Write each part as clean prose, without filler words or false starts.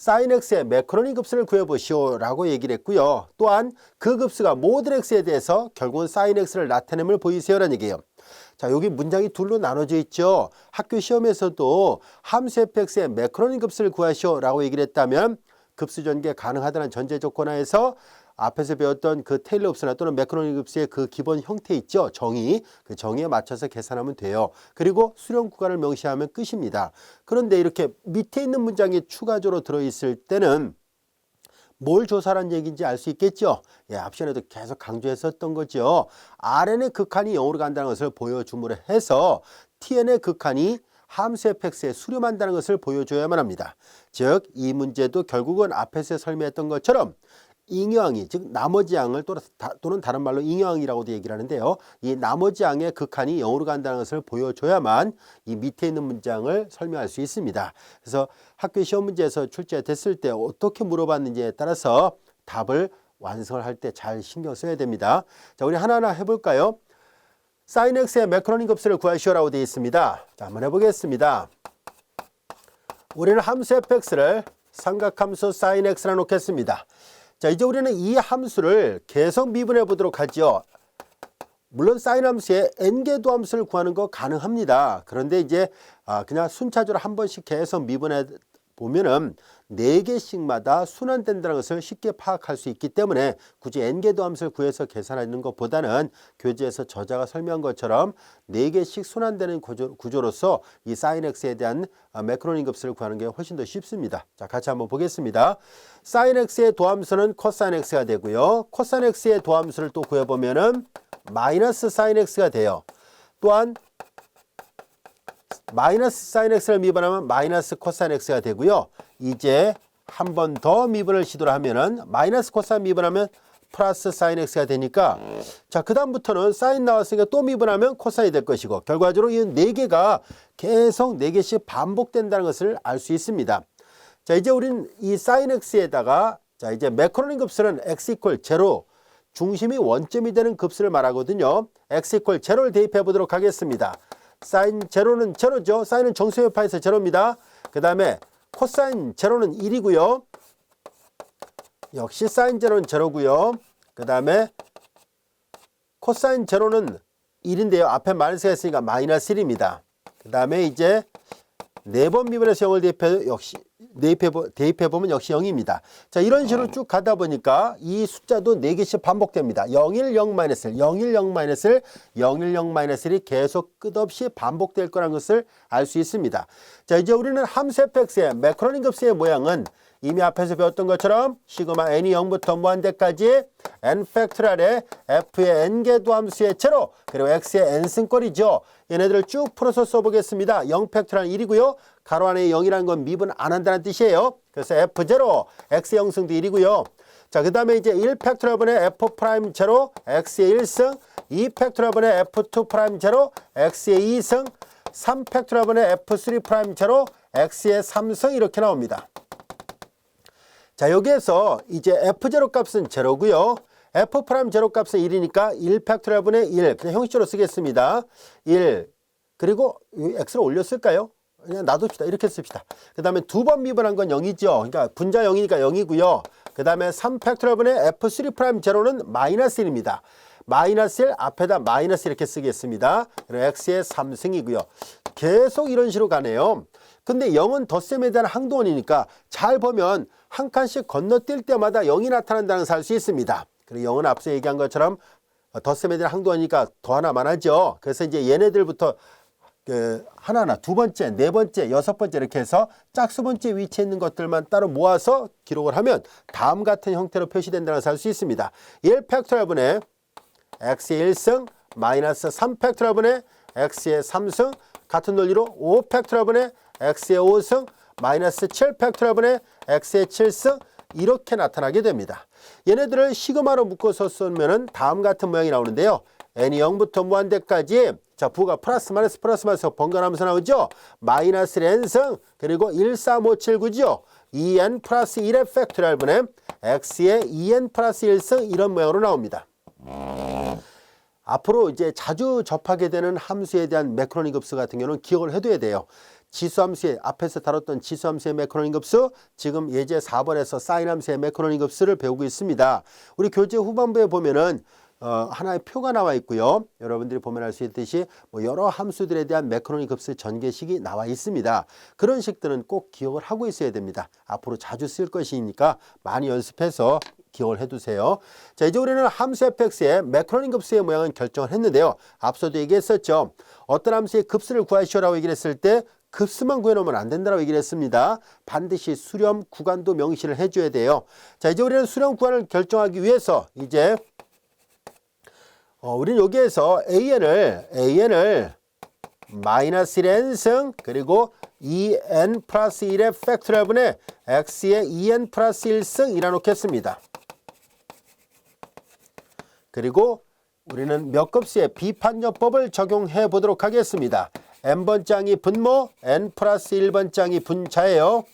sin x의 매크로니 급수를 구해보시오 라고 얘기를 했고요. 또한 그 급수가 모든 x에 대해서 결국은 sin x를 나타냄을 보이세요라는 얘기예요. 자, 여기 문장이 둘로 나눠져 있죠. 학교 시험에서도 함수 fx의 매크로니 급수를 구하시오 라고 얘기를 했다면 급수 전개 가능하다는 전제 조건 하에서 앞에서 배웠던 그 테일러 급수나 또는 매크로니 급수의 그 기본 형태 있죠. 정의. 그 정의에 맞춰서 계산하면 돼요. 그리고 수렴 구간을 명시하면 끝입니다. 그런데 이렇게 밑에 있는 문장이 추가적으로 들어있을 때는 뭘 조사하는 얘기인지 알 수 있겠죠. 예, 앞시간에도 계속 강조했었던 거죠. RN의 극한이 0으로 간다는 것을 보여줌으로 해서 TN의 극한이 함수 fx에 수렴한다는 것을 보여줘야만 합니다. 즉, 이 문제도 결국은 앞에서 설명했던 것처럼 잉여항이, 즉 나머지 항을 또는 다른 말로 잉여항이라고도 얘기를 하는데요. 이 나머지 항의 극한이 0으로 간다는 것을 보여줘야만 이 밑에 있는 문장을 설명할 수 있습니다. 그래서 학교 시험 문제에서 출제됐을 때 어떻게 물어봤는지에 따라서 답을 완성을 할 때 잘 신경 써야 됩니다. 자, 우리 하나하나 해볼까요? sin x의 매크로니 급수를 구하시오라고 되어 있습니다. 자, 한번 해보겠습니다. 우리는 함수 fx를 삼각함수 sin x라 놓겠습니다. 자, 이제 우리는 이 함수를 계속 미분해 보도록 하죠. 물론 sin 함수의 n개도 함수를 구하는 거 가능합니다. 그런데 이제 그냥 순차적으로 한 번씩 계속 미분해 보면은 4개씩마다 순환된다는 것을 쉽게 파악할 수 있기 때문에 굳이 n개도 함수를 구해서 계산하는 것보다는 교재에서 저자가 설명한 것처럼 4개씩 순환되는 구조로서 이 sin x에 대한 매크로니 급수를 구하는 게 훨씬 더 쉽습니다. 자, 같이 한번 보겠습니다. sin x의 도함수는 cosine x가 되고요. cosine x의 도함수를 또 구해보면은 마이너스 sin x가 돼요. 또한 마이너스 sin x를 미분하면 마이너스 코사인 x가 되고요. 이제 한 번 더 미분을 시도를 하면은 마이너스 코사인 미분하면 플러스 sin x가 되니까 자, 그 다음부터는 sin 나왔으니까 또 미분하면 코사인이 될 것이고 결과적으로 이 4개가 계속 4개씩 반복된다는 것을 알 수 있습니다. 자, 이제 우린 이 sin x에다가 자, 이제 매크로니 급수는 x 이퀄 0 중심이 원점이 되는 급수를 말하거든요. x 이퀄 0를 대입해 보도록 하겠습니다. sin 제로는 제로죠. sin은 정수협파에서 제로입니다. 그 다음에 코사인 제로는 1이고요. 역시 sin 제로는 제로고요. 그 다음에 코사인 제로는 1인데요. 앞에 마이너스가 있으니까 마이너스 1입니다. 그 다음에 이제 4번 미분해서 0을 대입해보면 역시 0입니다. 자, 이런 식으로 쭉 가다 보니까 이 숫자도 4개씩 반복됩니다. 0, 1, 0, 마이너스 1, 0, 1, 0, 마이너스 1, 0, 1, 0, 마이너스 1이 계속 끝없이 반복될 거라는 것을 알 수 있습니다. 자, 이제 우리는 함수 fx의 매크로니 급수의 모양은 이미 앞에서 배웠던 것처럼 시그마 n이 0부터 무한대까지 n 팩토리얼의 f의 n개도 함수의 제로 그리고 x의 n승꼴이죠. 얘네들을 쭉 풀어서 써보겠습니다. 0 팩토리얼 1이고요. 가로 안에 0이라는 건 미분 안 한다는 뜻이에요. 그래서 f0 x의 0승도 1이고요. 자, 그 다음에 이제 1 팩토리얼분의 f' 제로 x의 1승 2 팩토리얼분의 f2' 제로 x의 2승 3 팩토리얼분의 f3' 제로 x의 3승 이렇게 나옵니다. 자, 여기에서 이제 f0 값은 제로고요. f' 제로 값은 1이니까 1 팩토리얼분의 1 그냥 형식적으로 쓰겠습니다. 1 그리고 x를 올렸을까요? 그냥 놔둡시다. 이렇게 씁시다. 그 다음에 두 번 미분한 건 0이죠. 그러니까 분자 0이니까 0이고요. 그 다음에 3 팩토리얼분의 f3' 제로는 마이너스 1입니다. 마이너스 1 앞에다 마이너스 이렇게 쓰겠습니다. 그리고 x의 3승이고요. 계속 이런 식으로 가네요. 근데 0은 덧셈에 대한 항동원이니까 잘 보면 한 칸씩 건너뛸 때마다 0이 나타난다는 것을 알 수 있습니다. 그리고 0은 앞서 얘기한 것처럼 덧셈에 대한 항동원이니까 더 하나만 하죠. 그래서 이제 얘네들부터 하나하나 두 번째, 네 번째, 여섯 번째 이렇게 해서 짝수 번째 위치에 있는 것들만 따로 모아서 기록을 하면 다음 같은 형태로 표시된다는 것을 알 수 있습니다. 1 팩토리얼분의 x의 1승 마이너스 3 팩토리얼분의 x의 3승 같은 논리로 5 팩토리얼분의 x의 5승 마이너스 7 팩토리얼분의 x의 7승 이렇게 나타나게 됩니다. 얘네들을 시그마로 묶어서 쓰면 다음 같은 모양이 나오는데요. n이 0부터 무한대까지 자, 부가 플러스 마이너스 번갈아가면서 나오죠. 마이너스 n승 그리고 1, 3, 5, 7, 9죠. 2n 플러스 1의 팩토리얼분의 x의 2n 플러스 1승 이런 모양으로 나옵니다. 앞으로 이제 자주 접하게 되는 함수에 대한 매크로니 급수 같은 경우는 기억을 해둬야 돼요. 지수함수의 앞에서 다뤘던 지수함수의 매크로닉 급수, 지금 예제 4번에서 사인함수의 매크로닉 급수를 배우고 있습니다. 우리 교재 후반부에 보면은 하나의 표가 나와 있고요. 여러분들이 보면 알 수 있듯이 여러 함수들에 대한 매크로닉 급수 전개식이 나와 있습니다. 그런 식들은 꼭 기억을 하고 있어야 됩니다. 앞으로 자주 쓸 것이니까 많이 연습해서 기억을 해두세요. 자, 이제 우리는 함수 fx의 매크로닉 급수의 모양은 결정을 했는데요. 앞서도 얘기했었죠. 어떤 함수의 급수를 구하시오라고 얘기를 했을 때 급수만 구해놓으면 안 된다고 얘기를 했습니다. 반드시 수렴 구간도 명시를 해줘야 돼요. 자, 이제 우리는 수렴 구간을 결정하기 위해서 이제 우리는 여기에서 AN을 마이너스 1의 n승 그리고 2n 플러스 1의 팩토리얼 분의 x의 2n 플러스 1승 이라 놓겠습니다. 그리고 우리는 몇 급수의 비판요법을 적용해 보도록 하겠습니다. n번장이 분모, n 플러스 1번장이 분자예요.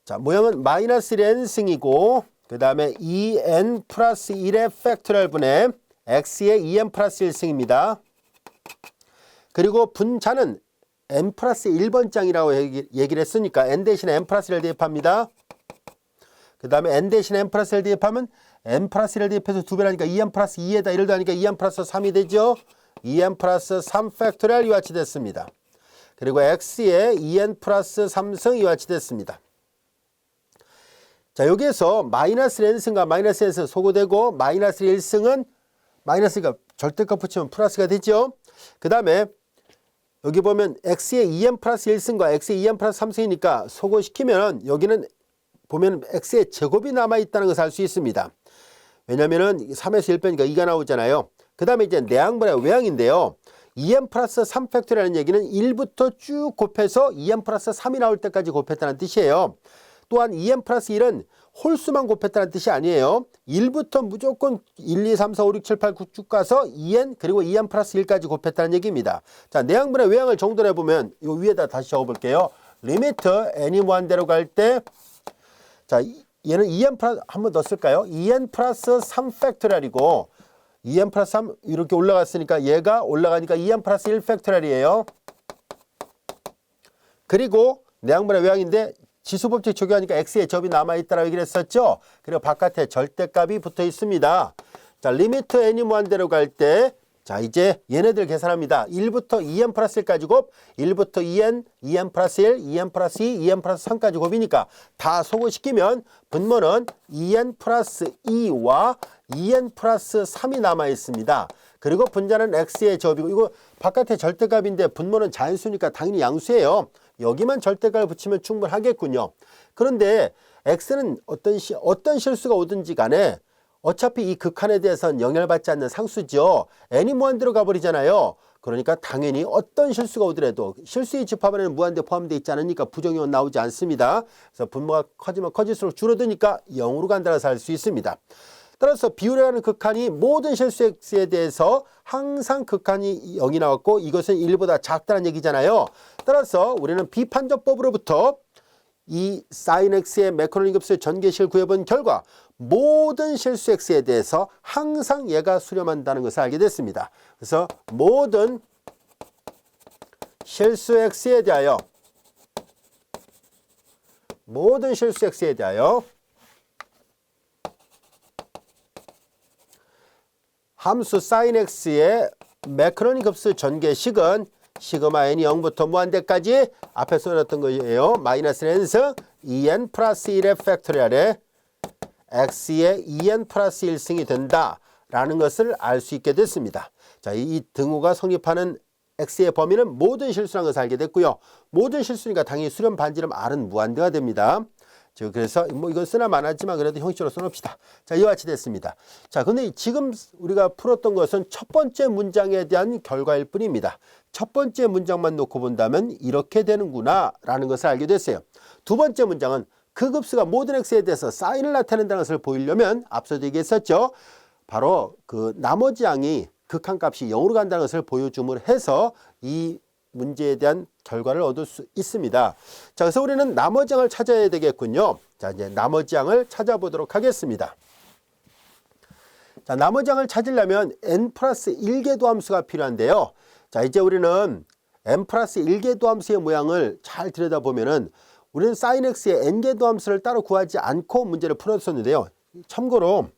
자, 모양은 마이너스 1의 n승이고 그 다음에 2n 플러스 1의 팩토리얼 분의 x의 2n 플러스 1승입니다. 그리고 분자는 n 플러스 1번장이라고 얘기를 했으니까 n 대신에 n 플러스 1을 대입합니다. 그 다음에 n 대신에 n 플러스 1을 대입하면 n 플러스 1을 대입해서 2배라니까 2n 플러스 2에다 1을 더하니까 2n 플러스 3이 되죠. 2n 플러스 3 팩토리얼 이와 같이 됐습니다. 그리고 x의 2n 플러스 3승 이와 같이 됐습니다. 자, 여기에서 마이너스 n승과 마이너스 n승 소거되고 마이너스 1승은 마이너스가 절대값 붙이면 플러스가 되죠. 그 다음에 여기 보면 x의 2n 플러스 1승과 x의 2n 플러스 3승이니까 소거시키면 여기는 보면 x의 제곱이 남아있다는 것을 알 수 있습니다. 왜냐면은 3에서 1 빼니까 2가 나오잖아요. 그 다음에 이제 내항분의 외항인데요. 2n 플러스 3 팩토리라는 얘기는 1부터 쭉 곱해서 2n 플러스 3이 나올 때까지 곱했다는 뜻이에요. 또한 2n 플러스 1은 홀수만 곱했다는 뜻이 아니에요. 1부터 무조건 1, 2, 3, 4, 5, 6, 7, 8, 9 쭉 가서 2n 그리고 2n 플러스 1까지 곱했다는 얘기입니다. 자, 내항분의 외항을 정돈해보면 이 위에다 다시 적어볼게요. 리미트 n이 무한대로 갈 때 자, 얘는 2n 플러스 한 번 더 쓸까요? 2n 플러스 3 팩토리얼이고 2n 플러스 3 이렇게 올라갔으니까 얘가 올라가니까 2n 플러스 1 팩토리얼이에요. 그리고 내항분의 외항인데 지수법칙 적용하니까 x의 접이 남아있다라고 얘기를 했었죠. 그리고 바깥에 절대값이 붙어 있습니다. 자, 리미트 n이 무한대로 갈 때 자, 이제 얘네들 계산합니다. 1부터 2n 플러스 1까지 곱, 1부터 2n, 2n 플러스 1, 2n 플러스 2, 2n 플러스 3까지 곱이니까 다 소거시키면 분모는 2n 플러스 2와 2n 플러스 3이 남아있습니다. 그리고 분자는 x의 접이고 이거 바깥에 절대값인데 분모는 자연수니까 당연히 양수예요. 여기만 절대값을 붙이면 충분하겠군요. 그런데 x는 어떤 실수가 오든지 간에 어차피 이 극한에 대해서는 영향받지 않는 상수죠. n이 무한대로 가버리잖아요. 그러니까 당연히 어떤 실수가 오더라도 실수의 집합안에는 무한대 포함되어 있지 않으니까 부정이온 나오지 않습니다. 그래서 분모가 커지면 커질수록 줄어드니까 0으로 간다고 할 수 있습니다. 따라서 비율이라는 극한이 모든 실수 x에 대해서 항상 극한이 0이 나왔고 이것은 1보다 작다는 얘기잖아요. 따라서 우리는 비판적법으로부터 이 sin x의 매크로닉 급수의 전개식을 구해본 결과 모든 실수 x에 대해서 항상 얘가 수렴한다는 것을 알게 됐습니다. 그래서 모든 실수 x에 대하여 함수 sin x의 매크로닉 급수 전개식은 시그마 n이 0부터 무한대까지 앞에 써놨던 거예요. 마이너스 n승 2n 플러스 1의 팩토리얼에 x의 2n 플러스 1승이 된다라는 것을 알 수 있게 됐습니다. 자, 이 등호가 성립하는 x의 범위는 모든 실수라는 것을 알게 됐고요. 모든 실수니까 당연히 수렴 반지름 r은 무한대가 됩니다. 그래서 뭐 이건 쓰나 마나지만 그래도 형식적으로 써놓읍시다. 자, 이와 같이 됐습니다. 자, 근데 지금 우리가 풀었던 것은 첫 번째 문장에 대한 결과일 뿐입니다. 첫 번째 문장만 놓고 본다면 이렇게 되는구나 라는 것을 알게 됐어요. 두 번째 문장은 그 급수가 모든 x에 대해서 사인을 나타낸다는 것을 보이려면 앞서도 얘기했었죠. 바로 그 나머지 양이 극한값이 0으로 간다는 것을 보여줌을 해서 이 문제에 대한 결과를 얻을 수 있습니다. 자, 그래서 우리는 나머지 양을 찾아야 되겠군요. 자, 이제 나머지 양을 찾아보도록 하겠습니다. 자, 나머지 항을 찾으려면 n 플러스 1개 도함수가 필요한데요. 자, 이제 우리는 n 플러스 1개 도함수의 모양을 잘 들여다보면은 우리는 sin x의 n개 도함수를 따로 구하지 않고 문제를 풀었었는데요. 참고로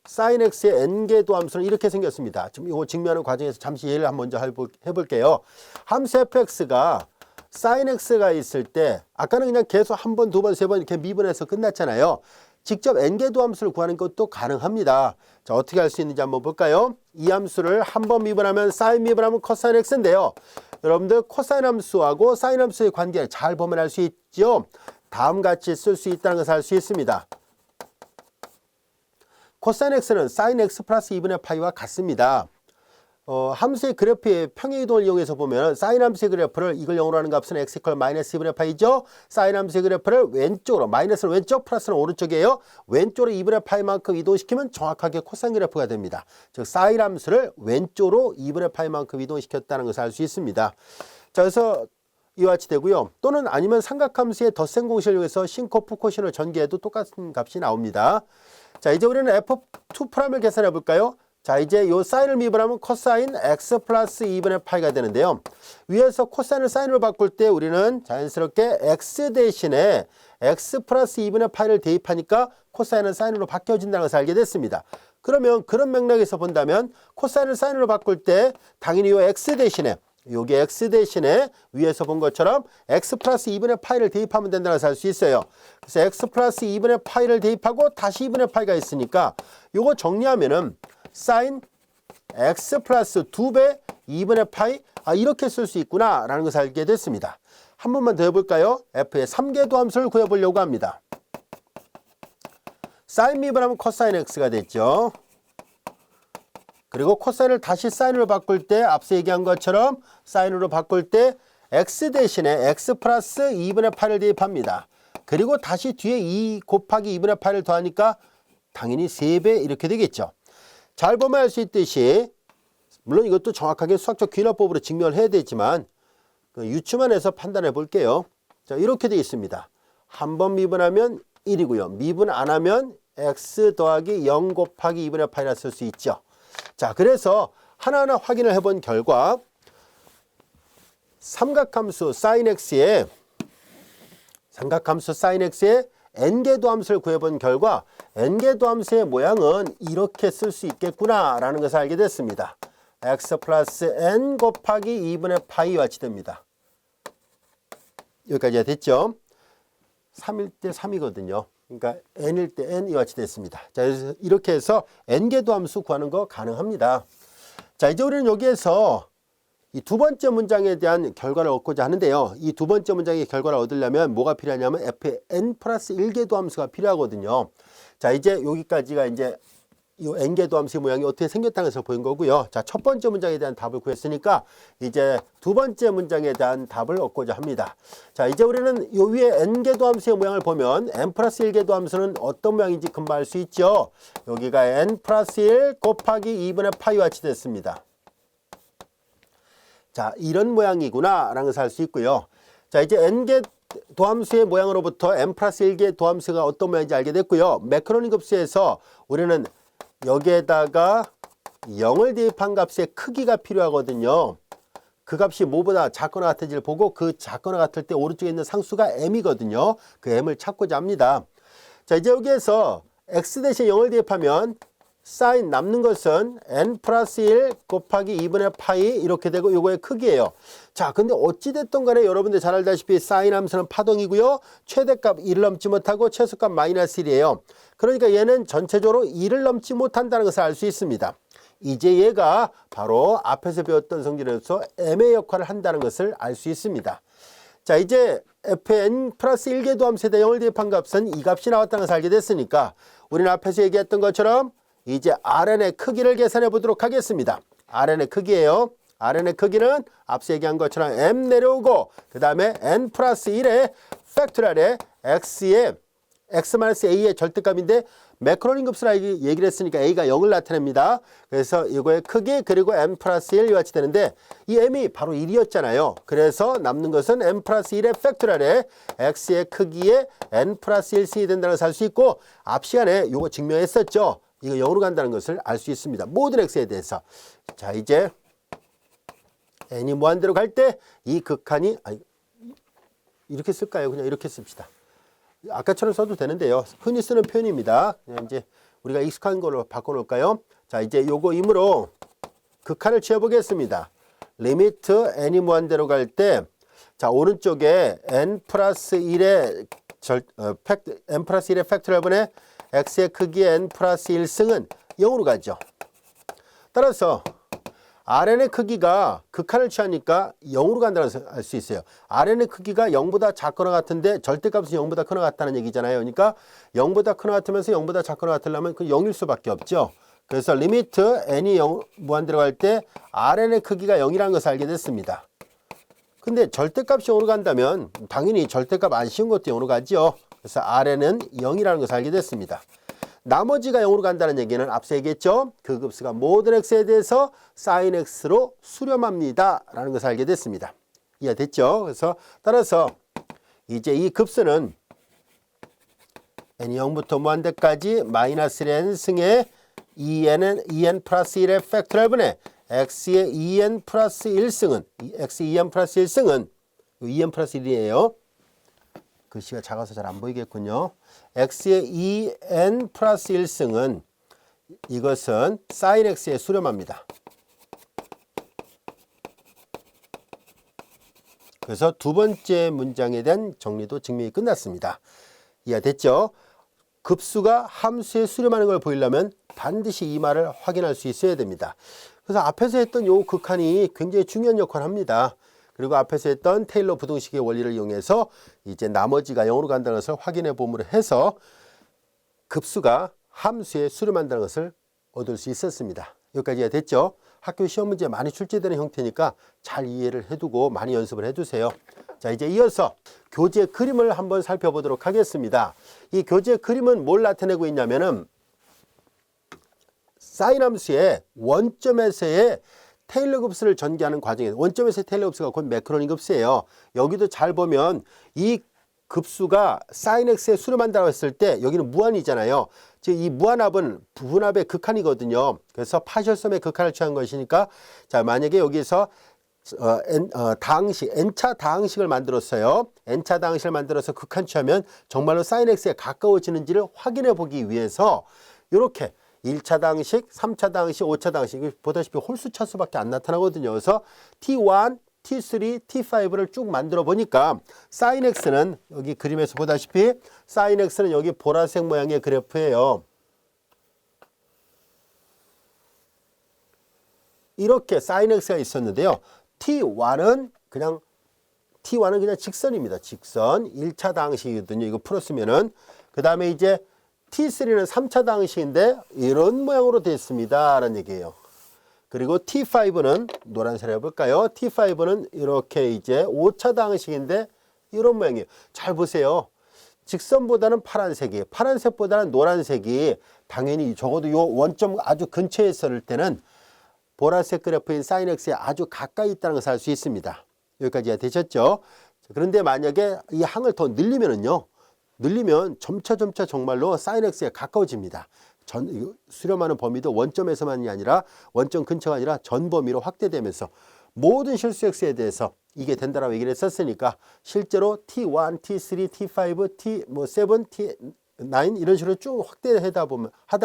sin x의 n개 도함수는 이렇게 생겼습니다. 지금 이거 증명하는 과정에서 잠시 예를 한번 먼저 해볼게요. 함수 fx가 sin x가 있을 때 아까는 그냥 계속 한 번, 두 번, 세 번 이렇게 미분해서 끝났잖아요. 직접 n개 도함수를 구하는 것도 가능합니다. 자, 어떻게 할 수 있는지 한번 볼까요? 이 함수를 한 번 미분하면 sin 미분하면 cosine x인데요. 여러분들 코사인 함수하고 사인 함수의 관계를 잘 보면 알 수 있죠. 다음 같이 쓸 수 있다는 것을 알 수 있습니다. 코사인 x는 sin x 플러스 2분의 파이와 같습니다. 함수의 그래프의 평행이동을 이용해서 보면 사인 함수의 그래프를 이걸 0으로 하는 값은 x 이퀄 마이너스 2분의 파이죠. 사인 함수의 그래프를 왼쪽으로, 마이너스는 왼쪽, 플러스는 오른쪽이에요. 왼쪽으로 2분의 파이만큼 이동시키면 정확하게 코사인 그래프가 됩니다. 즉 사인 함수를 왼쪽으로 2분의 파이만큼 이동시켰다는 것을 알 수 있습니다. 자, 그래서 이와 같이 되고요. 또는 아니면 삼각함수의 덧셈 공식을 이용해서 신, 코프, 코신을 전개해도 똑같은 값이 나옵니다. 자, 이제 우리는 f2'을 계산해 볼까요? 자, 이제 요 사인을 미분하면 코사인 x 플러스 2분의 파이가 되는데요. 위에서 코사인을 사인으로 바꿀 때 우리는 자연스럽게 x 대신에 x 플러스 2분의 파이를 대입하니까 코사인은 사인으로 바뀌어진다는 것을 알게 됐습니다. 그러면 그런 맥락에서 본다면 코사인을 사인으로 바꿀 때 당연히 요 x 대신에 요게 x 대신에 위에서 본 것처럼 x 플러스 2분의 파이를 대입하면 된다는 것을 알 수 있어요. 그래서 x 플러스 2분의 파이를 대입하고 다시 2분의 파이가 있으니까 요거 정리하면은 sin x 플러스 2배 2분의 파이 이렇게 쓸 수 있구나 라는 것을 알게 됐습니다. 한 번만 더 해볼까요? f의 3개 도함수를 구해보려고 합니다. sin 미분하면 cosine x가 됐죠. 그리고 코사인을 다시 사인으로 바꿀 때 앞서 얘기한 것처럼 사인으로 바꿀 때 x 대신에 x 플러스 2분의 8을 대입합니다. 그리고 다시 뒤에 2 곱하기 2분의 8을 더하니까 당연히 3배 이렇게 되겠죠. 잘 보면 알 수 있듯이 물론 이것도 정확하게 수학적 귀납법으로 증명을 해야 되지만 유추만 해서 판단해 볼게요. 자, 이렇게 되어 있습니다. 한 번 미분하면 1이고요. 미분 안 하면 x 더하기 0 곱하기 2분의 8이라 쓸 수 있죠. 자, 그래서 하나하나 확인을 해본 결과 삼각함수 sin x의 n개 도함수를 구해본 결과 n개 도함수의 모양은 이렇게 쓸 수 있겠구나 라는 것을 알게 됐습니다. x 플러스 n 곱하기 2분의 파이와 같이 됩니다. 여기까지가 됐죠. 3일 때 3이거든요. 그러니까 n일 때 n 이와 같이 됐습니다. 자, 그래서 이렇게 해서 n개 도함수 구하는 거 가능합니다. 자, 이제 우리는 여기에서 이 두 번째 문장에 대한 결과를 얻고자 하는데요. 이 두 번째 문장의 결과를 얻으려면 뭐가 필요하냐면 f의 n 플러스 1개 도함수가 필요하거든요. 자, 이제 여기까지가 이제 이 n개 도함수의 모양이 어떻게 생겼다는 것을 보인 거고요. 자, 첫 번째 문장에 대한 답을 구했으니까 이제 두 번째 문장에 대한 답을 얻고자 합니다. 자, 이제 우리는 요 위에 n개 도함수의 모양을 보면 n 플러스 1개 도함수는 어떤 모양인지 금방 알 수 있죠. 여기가 n 플러스 1 곱하기 2분의 파이와 같이 됐습니다. 자, 이런 모양이구나 라는 것을 알 수 있고요. 자, 이제 n개 도함수의 모양으로부터 n 플러스 1개 도함수가 어떤 모양인지 알게 됐고요. 매크로니 급수에서 우리는 여기에다가 0을 대입한 값의 크기가 필요하거든요. 그 값이 뭐보다 작거나 같은지를 보고 그 작거나 같을 때 오른쪽에 있는 상수가 m이거든요. 그 m을 찾고자 합니다. 자, 이제 여기에서 x 대신 0을 대입하면 sin 남는 것은 n 플러스 1 곱하기 2분의 파이 이렇게 되고 요거의 크기예요. 자, 근데 어찌됐든 간에 여러분들 잘 알다시피 sin 함수는 파동이고요. 최대값 1을 넘지 못하고 최소값 마이너스 1이에요. 그러니까 얘는 전체적으로 1을 넘지 못한다는 것을 알 수 있습니다. 이제 얘가 바로 앞에서 배웠던 성질에서 m의 역할을 한다는 것을 알 수 있습니다. 자, 이제 fn 플러스 1개 도함수에 대해 0을 대입한 값은 이 값이 나왔다는 것을 알게 됐으니까 우리는 앞에서 얘기했던 것처럼 이제 Rn의 크기를 계산해 보도록 하겠습니다. Rn의 크기예요. Rn의 크기는 앞서 얘기한 것처럼 m 내려오고 그 다음에 n 플러스 1의 팩토리얼의 x의 x-a의 절대값인데 매크로니 급수라 얘기를 했으니까 a가 0을 나타냅니다. 그래서 이거의 크기 그리고 m 플러스 1 이와 같이 되는데 이 m이 바로 1이었잖아요. 그래서 남는 것은 m 플러스 1의 팩토리얼의 x의 크기에 n 플러스 1승이 된다는 것을 알 수 있고 앞 시간에 이거 증명했었죠. 이거 0으로 간다는 것을 알 수 있습니다. 모든 x에 대해서. 자, 이제 n이 무한대로 갈 때 이 극한이 이렇게 쓸까요? 그냥 이렇게 씁시다. 아까처럼 써도 되는데요. 흔히 쓰는 표현입니다. 그냥 이제 우리가 익숙한 걸로 바꿔놓을까요? 자, 이제 요거 임으로 극한을 취해보겠습니다. 리미트 n이 무한대로 갈 때, 자, 오른쪽에 n 플러스 1의 n 플러스 1의 팩토리얼분의 x의 크기 n 플러스 1승은 0으로 가죠. 따라서 Rn의 크기가 극한을 취하니까 0으로 간다는 것을 알 수 있어요. Rn의 크기가 0보다 작거나 같은데 절대값은 0보다 크거나 같다는 얘기잖아요. 그러니까 0보다 크거나 같으면서 0보다 작거나 같으려면 그 0일 수밖에 없죠. 그래서 리미트 n이 0 무한대로 갈 때 Rn의 크기가 0이라는 것을 알게 됐습니다. 근데 절대값이 0으로 간다면 당연히 절대값 안 씌운 것도 0으로 가죠. 그래서 Rn은 0이라는 것을 알게 됐습니다. 나머지가 0으로 간다는 얘기는 앞서 얘기했죠. 그 급수가 모든 x에 대해서 sin x로 수렴합니다 라는 것을 알게 됐습니다. 이해됐죠? 그래서 따라서 이제 이 급수는 n이 0부터 무한대까지 마이너스 n 승의 2n 플러스 1의 팩토리얼분의 x의 2n 플러스 1승은 x 2n 플러스 1승은 2n 플러스 1이에요. 글씨가 작아서 잘 안 보이겠군요. x의 2n 플러스 1승은 이것은 sin x에 수렴합니다. 그래서 두 번째 문장에 대한 정리도 증명이 끝났습니다. 이해됐죠? 급수가 함수에 수렴하는 걸 보이려면 반드시 이 말을 확인할 수 있어야 됩니다. 그래서 앞에서 했던 요 극한이 굉장히 중요한 역할을 합니다. 그리고 앞에서 했던 테일러 부등식의 원리를 이용해서 이제 나머지가 0으로 간다는 것을 확인해 봄으로 해서 급수가 함수에 수렴한다는 것을 얻을 수 있었습니다. 여기까지가 됐죠? 학교 시험 문제 많이 출제되는 형태니까 잘 이해를 해두고 많이 연습을 해두세요. 자, 이제 이어서 교재 그림을 한번 살펴보도록 하겠습니다. 이 교재 그림은 뭘 나타내고 있냐면은 사인 함수의 원점에서의 테일러 급수를 전개하는 과정이에요. 원점에서의 테일러 급수가 곧 매크로니 급수예요. 여기도 잘 보면 이 급수가 sin x에 수렴한다고 했을 때 여기는 무한이잖아요. 즉 이 무한합은 부분합의 극한이거든요. 그래서 파셜섬의 극한을 취한 것이니까 자, 만약에 여기서 다항식, n차 다항식을 만들었어요. n차 다항식을 만들어서 극한 취하면 정말로 sin x에 가까워지는지를 확인해 보기 위해서 이렇게 1차 당식, 3차 당식, 5차 당식 보다시피 홀수 차수밖에 안 나타나거든요. 그래서 T1, T3, T5를 쭉 만들어 보니까 sin x는 여기 그림에서 보다시피 sin x는 여기 보라색 모양의 그래프예요. 이렇게 sin x가 있었는데요. T1은 그냥 직선입니다. 직선 1차 당식이거든요. 이거 풀었으면은 그 다음에 이제 T3는 3차 당식인데 이런 모양으로 되어 있습니다 라는 얘기예요. 그리고 T5는 노란색으로 해볼까요? T5는 이렇게 이제 5차 당식인데 이런 모양이에요. 잘 보세요. 직선보다는 파란색이, 파란색보다는 노란색이 당연히 적어도 이 원점 아주 근처에 있을 때는 보라색 그래프인 sin x에 아주 가까이 있다는 것을 알 수 있습니다. 여기까지 되셨죠? 그런데 만약에 이 항을 더 늘리면은요. 늘리면 점차 정말로 sin x에 가까워집니다. 수렴하는 범위도 원점에서만이 아니라 원점 근처가 아니라 전 범위로 확대되면서 모든 실수 x에 대해서 이게 된다라고 얘기를 했었으니까 실제로 T1, T3, T5, T7, T9 이런 식으로 쭉 확대하다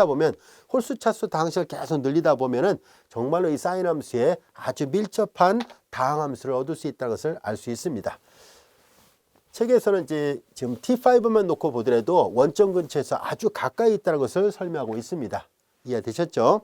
보면 홀수 차수 다항식을 계속 늘리다 보면은 정말로 이 sin 함수에 아주 밀접한 다항 함수를 얻을 수 있다는 것을 알 수 있습니다. 책에서는 이제 지금 T5만 놓고 보더라도 원점 근처에서 아주 가까이 있다는 것을 설명하고 있습니다. 이해되셨죠?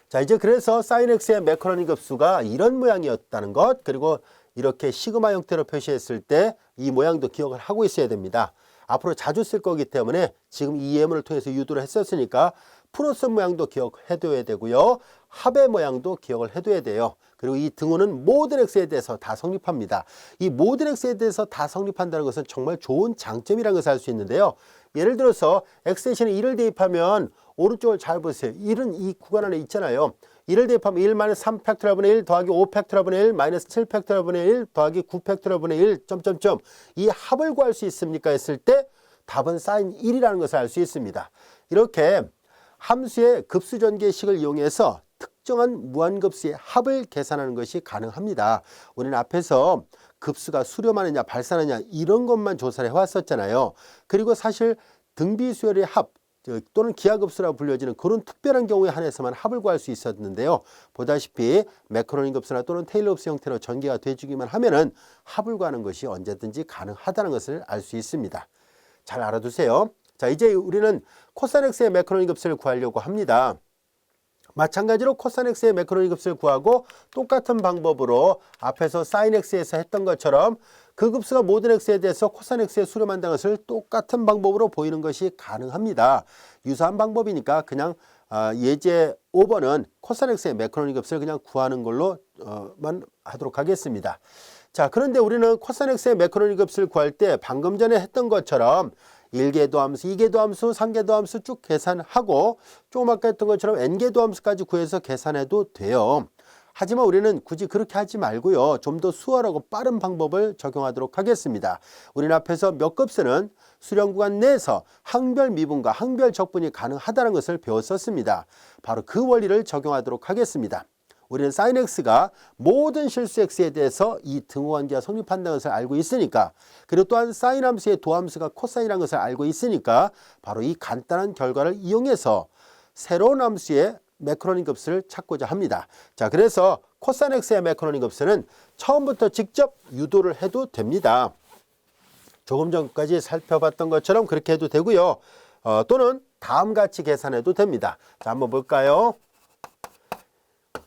자, 이제 그래서 sin x의 매크로니 급수가 이런 모양이었다는 것, 그리고 이렇게 시그마 형태로 표시했을 때 이 모양도 기억을 하고 있어야 됩니다. 앞으로 자주 쓸 거기 때문에 지금 이 예문을 통해서 유도를 했었으니까 플러스 모양도 기억해둬야 되고요. 합의 모양도 기억을 해둬야 돼요. 그리고 이 등호는 모든 x에 대해서 다 성립합니다. 이 모든 x에 대해서 다 성립한다는 것은 정말 좋은 장점이라는 것을 알 수 있는데요. 예를 들어서 x 대신에 1을 대입하면 오른쪽을 잘 보세요. 1은 이 구간 안에 있잖아요. 1을 대입하면 1 마이너스 3 팩토리얼분의 1 더하기 5 팩토리얼분의 1 마이너스 7 팩토리얼분의 1 더하기 9 팩토리얼분의 1 점점점 이 합을 구할 수 있습니까? 했을 때 답은 sin 1이라는 것을 알 수 있습니다. 이렇게 함수의 급수전개식을 이용해서 특정한 무한급수의 합을 계산하는 것이 가능합니다. 우리는 앞에서 급수가 수렴하느냐 발산하느냐 이런 것만 조사를 해왔었잖아요. 그리고 사실 등비수열의 합 또는 기하급수라고 불려지는 그런 특별한 경우에 한해서만 합을 구할 수 있었는데요. 보다시피 매크로니 급수나 또는 테일러 급수 형태로 전개가 돼주기만 하면은 합을 구하는 것이 언제든지 가능하다는 것을 알 수 있습니다. 잘 알아두세요. 자, 이제 우리는 코사인 x의 매크로니 급수를 구하려고 합니다. 마찬가지로 코사인 x의 매크로니 급수를 구하고 똑같은 방법으로 앞에서 사인 x에서 했던 것처럼 그 급수가 모든 x에 대해서 코사인 x에 수렴한다는 것을 똑같은 방법으로 보이는 것이 가능합니다. 유사한 방법이니까 그냥 예제 5번은 코사인 x의 매크로니 급수를 그냥 구하는 걸로만 하도록 하겠습니다. 자, 그런데 우리는 코사인 x의 매크로니 급수를 구할 때 방금 전에 했던 것처럼 1개 도함수, 2개 도함수, 3개 도함수 쭉 계산하고 조금 아까 했던 것처럼 n개 도함수까지 구해서 계산해도 돼요. 하지만 우리는 굳이 그렇게 하지 말고요. 좀 더 수월하고 빠른 방법을 적용하도록 하겠습니다. 우리는 앞에서 몇 급수는 수렴 구간 내에서 항별 미분과 항별 적분이 가능하다는 것을 배웠었습니다. 바로 그 원리를 적용하도록 하겠습니다. 우리는 sin x가 모든 실수 x에 대해서 이 등호관계가 성립한다는 것을 알고 있으니까, 그리고 또한 sin 함수의 도함수가 코사인이라는 것을 알고 있으니까 바로 이 간단한 결과를 이용해서 새로운 함수의 매크로니 급수를 찾고자 합니다. 자, 그래서 코사인 x의 매크로니 급수는 처음부터 직접 유도를 해도 됩니다. 조금 전까지 살펴봤던 것처럼 그렇게 해도 되고요. 또는 다음같이 계산해도 됩니다. 자, 한번 볼까요?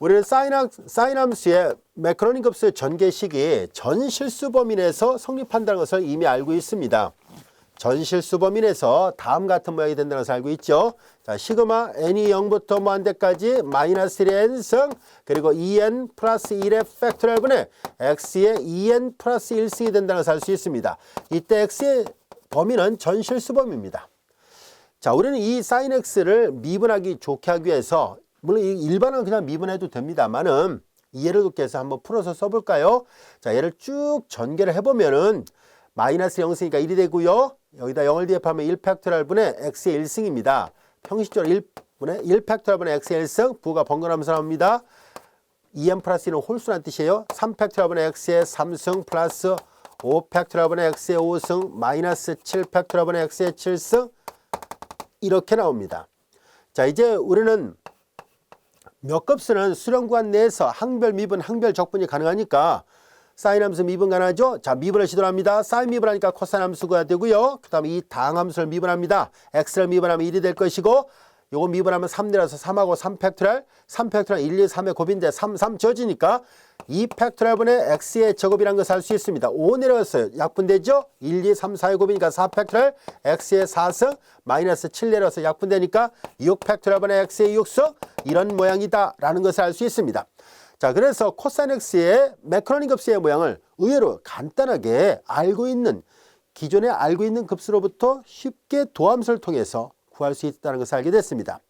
우리는 사인 함수의 매크로니 급수의 전개식이 전실수 범위 내에서 성립한다는 것을 이미 알고 있습니다. 전실수 범위 내에서 다음 같은 모양이 된다는 것을 알고 있죠. 자, 시그마 n이 0부터 무한대까지 마이너스 1의 n승 그리고 2n 플러스 1의 팩토리얼분의 x의 2n 플러스 1승이 된다는 것을 알 수 있습니다. 이때 x의 범위는 전실수 범위입니다. 자, 우리는 이 sin x를 미분하기 좋게 하기 위해서 물론 일반은 그냥 미분해도 됩니다만은 이해를 돕기 위해서 한번 풀어서 써볼까요? 자, 얘를 쭉 전개를 해보면은 마이너스 0승이니까 1이 되고요. 여기다 0을 대입하면 1 팩토리얼 분의 x의 1승입니다. 형식적으로 1분의 1 팩토리얼 분의 x의 1승 부가 번갈아가면서 나옵니다. 2n 플러스 1은 홀수란 뜻이에요. 3 팩토리얼 분의 x의 3승 플러스 5 팩토리얼 분의 x의 5승 마이너스 7 팩토리얼 분의 x의 7승 이렇게 나옵니다. 자, 이제 우리는 몇 급수는 수렴 구간 내에서 항별 미분, 항별 적분이 가능하니까 사인 함수 미분 가능하죠? 자, 미분을 시도합니다. 사인 미분하니까 코사인 함수가 되고요. 그 다음에 이 당 함수를 미분합니다. x를 미분하면 1이 될 것이고 요거 미분하면 3 내려서 3하고 3 팩토리얼 3 팩토리얼 1, 2, 3의 곱인데 3 지어지니까 2 팩토리얼 분의 x의 제곱이라는 것을 알 수 있습니다. 5 내려왔어요. 약분되죠? 1, 2, 3, 4의 곱이니까 4 팩토리얼 x의 4승 마이너스 7 내려서 약분되니까 6 팩토리얼 분의 x의 6승 이런 모양이다 라는 것을 알 수 있습니다. 자, 그래서 코사인 x의 매크로니 급수의 모양을 의외로 간단하게 기존에 알고 있는 급수로부터 쉽게 도함수를 통해서 구할 수 있다는 것을 알게 됐습니다.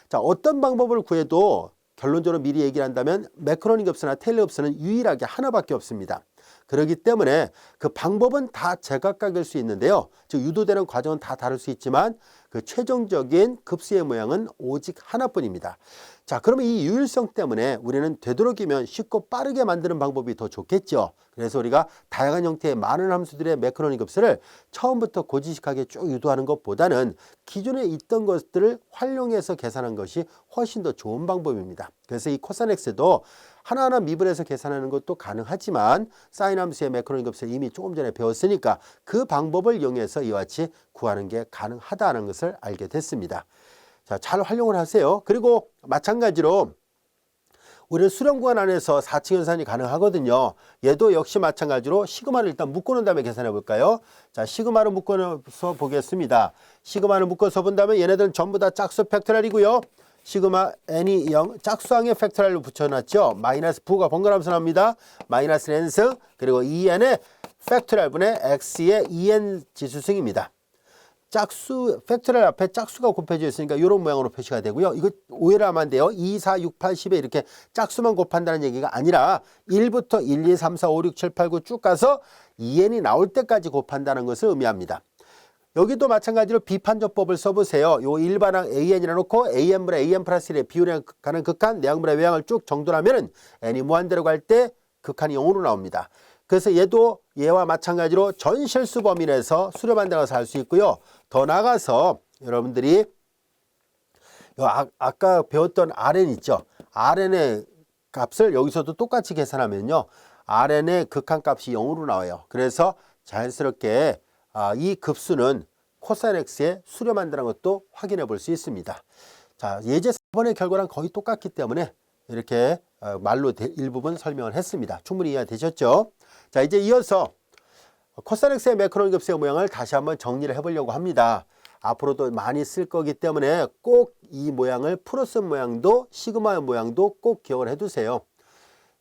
자, 어떤 방법을 구해도 결론적으로 미리 얘기를 한다면 매크로니 급수나 테일러 급수는 유일하게 하나밖에 없습니다. 그렇기 때문에 그 방법은 다 제각각일 수 있는데요. 즉 유도되는 과정은 다 다를 수 있지만 그 최종적인 급수의 모양은 오직 하나뿐입니다. 자, 그러면 이 유일성 때문에 우리는 되도록이면 쉽고 빠르게 만드는 방법이 더 좋겠죠. 그래서 우리가 다양한 형태의 많은 함수들의 매크로니 급수를 처음부터 고지식하게 쭉 유도하는 것보다는 기존에 있던 것들을 활용해서 계산한 것이 훨씬 더 좋은 방법입니다. 그래서 이 코사인 x도 하나하나 미분해서 계산하는 것도 가능하지만 사인 함수의 매크로니 급수를 이미 조금 전에 배웠으니까 그 방법을 이용해서 이와 같이 구하는 게 가능하다는 것을 알게 됐습니다. 자, 잘 활용을 하세요. 그리고 마찬가지로 우리는 수렴 구간 안에서 4층 연산이 가능하거든요. 얘도 역시 마찬가지로 시그마를 일단 묶어놓은 다음에 계산해 볼까요? 자, 시그마를 묶어서 보겠습니다. 시그마를 묶어서 본다면 얘네들은 전부 다 짝수 팩토리얼이고요. 시그마 n이 0 짝수항의 팩토리얼로 붙여놨죠. 마이너스 부가 번갈아가면서 나옵니다. 마이너스 n승 그리고 2n의 팩토리얼 분의 x의 2n 지수승입니다. 짝수 팩토리얼 앞에 짝수가 곱해져 있으니까 이런 모양으로 표시가 되고요. 이거 오해를 하면 안 돼요. 2, 4, 6, 8, 10에 이렇게 짝수만 곱한다는 얘기가 아니라 1부터 1, 2, 3, 4, 5, 6, 7, 8, 9 쭉 가서 2n이 나올 때까지 곱한다는 것을 의미합니다. 여기도 마찬가지로 비판조법을 써보세요. 요 일반항 AN이라 놓고 AN분의 AN 플러스 1의 비율에 가는 극한, 내항분의 외항을 쭉 정돈하면은 n이 무한대로 갈 때 극한이 0으로 나옵니다. 그래서 얘도 얘와 마찬가지로 전실수 범위 내에서 수렴한다고 할 수 있고요. 더 나아가서 여러분들이 아까 배웠던 Rn 있죠. Rn의 값을 여기서도 똑같이 계산하면요. Rn의 극한값이 0으로 나와요. 그래서 자연스럽게 이 급수는 코사인 x에 수렴한다는 것도 확인해 볼 수 있습니다. 자, 예제 4번의 결과랑 거의 똑같기 때문에 이렇게 말로 일부분 설명을 했습니다. 충분히 이해되셨죠? 자, 이제 이어서 코사인 x의 매크로닉 급수의 모양을 다시 한번 정리를 해보려고 합니다. 앞으로도 많이 쓸 거기 때문에 꼭 이 모양을 풀어쓴 모양도 시그마의 모양도 꼭 기억을 해두세요.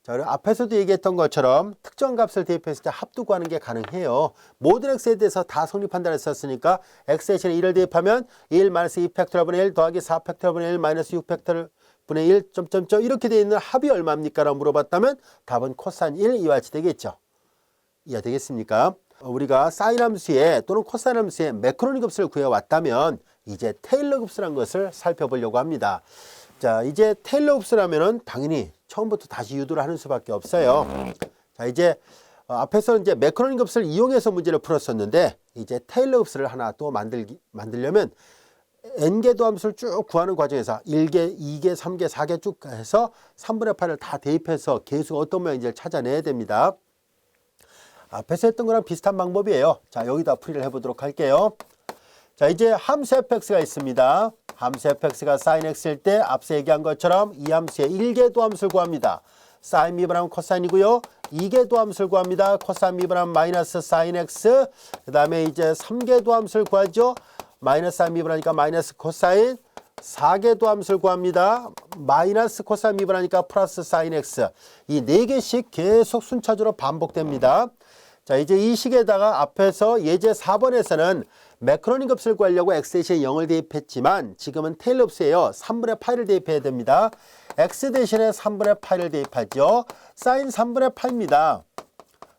자, 그리고 앞에서도 얘기했던 것처럼 특정 값을 대입했을 때 합두 구하는 게 가능해요. 모든 x에 대해서 다 성립한다 했었으니까 x 대신에 1을 대입하면 1 마이너스 2 팩토리얼분의 1 더하기 4 팩토리얼분의 1 마이너스 6 팩토리얼분의 1 점점점 이렇게 되어 있는 합이 얼마입니까? 라고 물어봤다면 답은 코사인 1 이와 같이 되겠죠. 이해되겠습니까? 우리가 사인 함수의 또는 코사인 함수의 매크로닉 급수를 구해왔다면 이제 테일러 급수라는 것을 살펴보려고 합니다. 자, 이제 테일러 급수라면은 당연히 처음부터 다시 유도를 하는 수밖에 없어요. 자, 이제 앞에서 이제 매크로닉 급수를 이용해서 문제를 풀었었는데 이제 테일러 급수를 하나 또 만들려면 n개도 함수를 쭉 구하는 과정에서 1개, 2개, 3개, 4개 쭉 해서 3분의 8을 다 대입해서 계수가 어떤 모양인지를 찾아내야 됩니다. 앞에서 했던 거랑 비슷한 방법이에요. 자, 여기다 풀이를 해보도록 할게요. 자, 이제 함수 fx가 있습니다. 함수 fx가 sin x일 때 앞서 얘기한 것처럼 이 함수의 1개 도함수를 구합니다. sin 미분하면 코사인이고요. 2개 도함수를 구합니다. 코사인 미분하면 마이너스 sin x. 그 다음에 이제 3개 도함수를 구하죠. 마이너스 sin 미분하니까 마이너스 코사인. 4개 도함수를 구합니다. 마이너스 코사인 미분하니까 플러스 sin x. 이 4개씩 계속 순차적으로 반복됩니다. 자, 이제 이 식에다가 앞에서 예제 4번에서는 매크로닉 급수를 구하려고 x 대신에 0을 대입했지만 지금은 테일러 급수예요. 3분의 8을 대입해야 됩니다. x 대신에 3분의 8을 대입하죠. 사인 3분의 8입니다.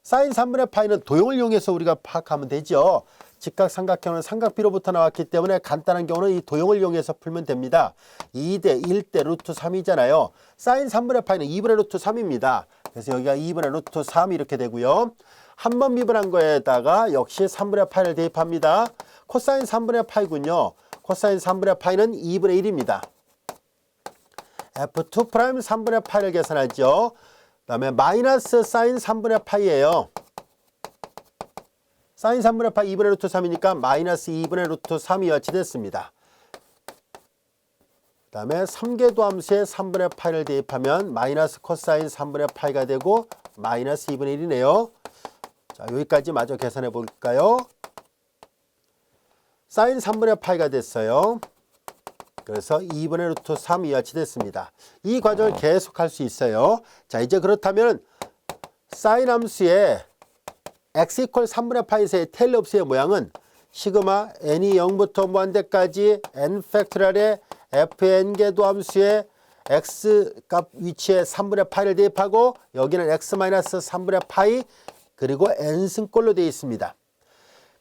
사인 3분의 8은 도형을 이용해서 우리가 파악하면 되죠. 직각삼각형은 삼각비로부터 나왔기 때문에 간단한 경우는 이 도형을 이용해서 풀면 됩니다. 2대 1대 루트 3이잖아요. 사인 3분의 8는 2분의 루트 3입니다. 그래서 여기가 2분의 루트 3 이렇게 되고요. 한 번 미분한 거에다가 역시 3분의 8을 대입합니다. 코사인 3분의 8군요. 코사인 3분의 8는 2분의 1입니다. F2' 3분의 8을 계산하죠. 그 다음에 마이너스 사인 3분의 8이에요. 사인 3분의 8 2분의 루트 3이니까 마이너스 2분의 루트 3이 여치됐습니다. 그 다음에 3개 도함수에 3분의 8을 대입하면 마이너스 코사인 3분의 8가 되고 마이너스 2분의 1이네요. 자, 여기까지 마저 계산해 볼까요? 사인 3분의 8가 됐어요. 그래서 2분의 루트 3 이하치 됐습니다. 이 과정을 계속할 수 있어요. 자, 이제 그렇다면 사인 함수의 x 이퀄 3분의 파이에서의 테일러 급수의 모양은 시그마 n이 0부터 무한대까지 n 팩토리얼의 fn개도 함수의 x 값 위치에 3분의 파이를 대입하고 여기는 x 마이너스 3분의 파이 그리고 n승꼴로 되어 있습니다.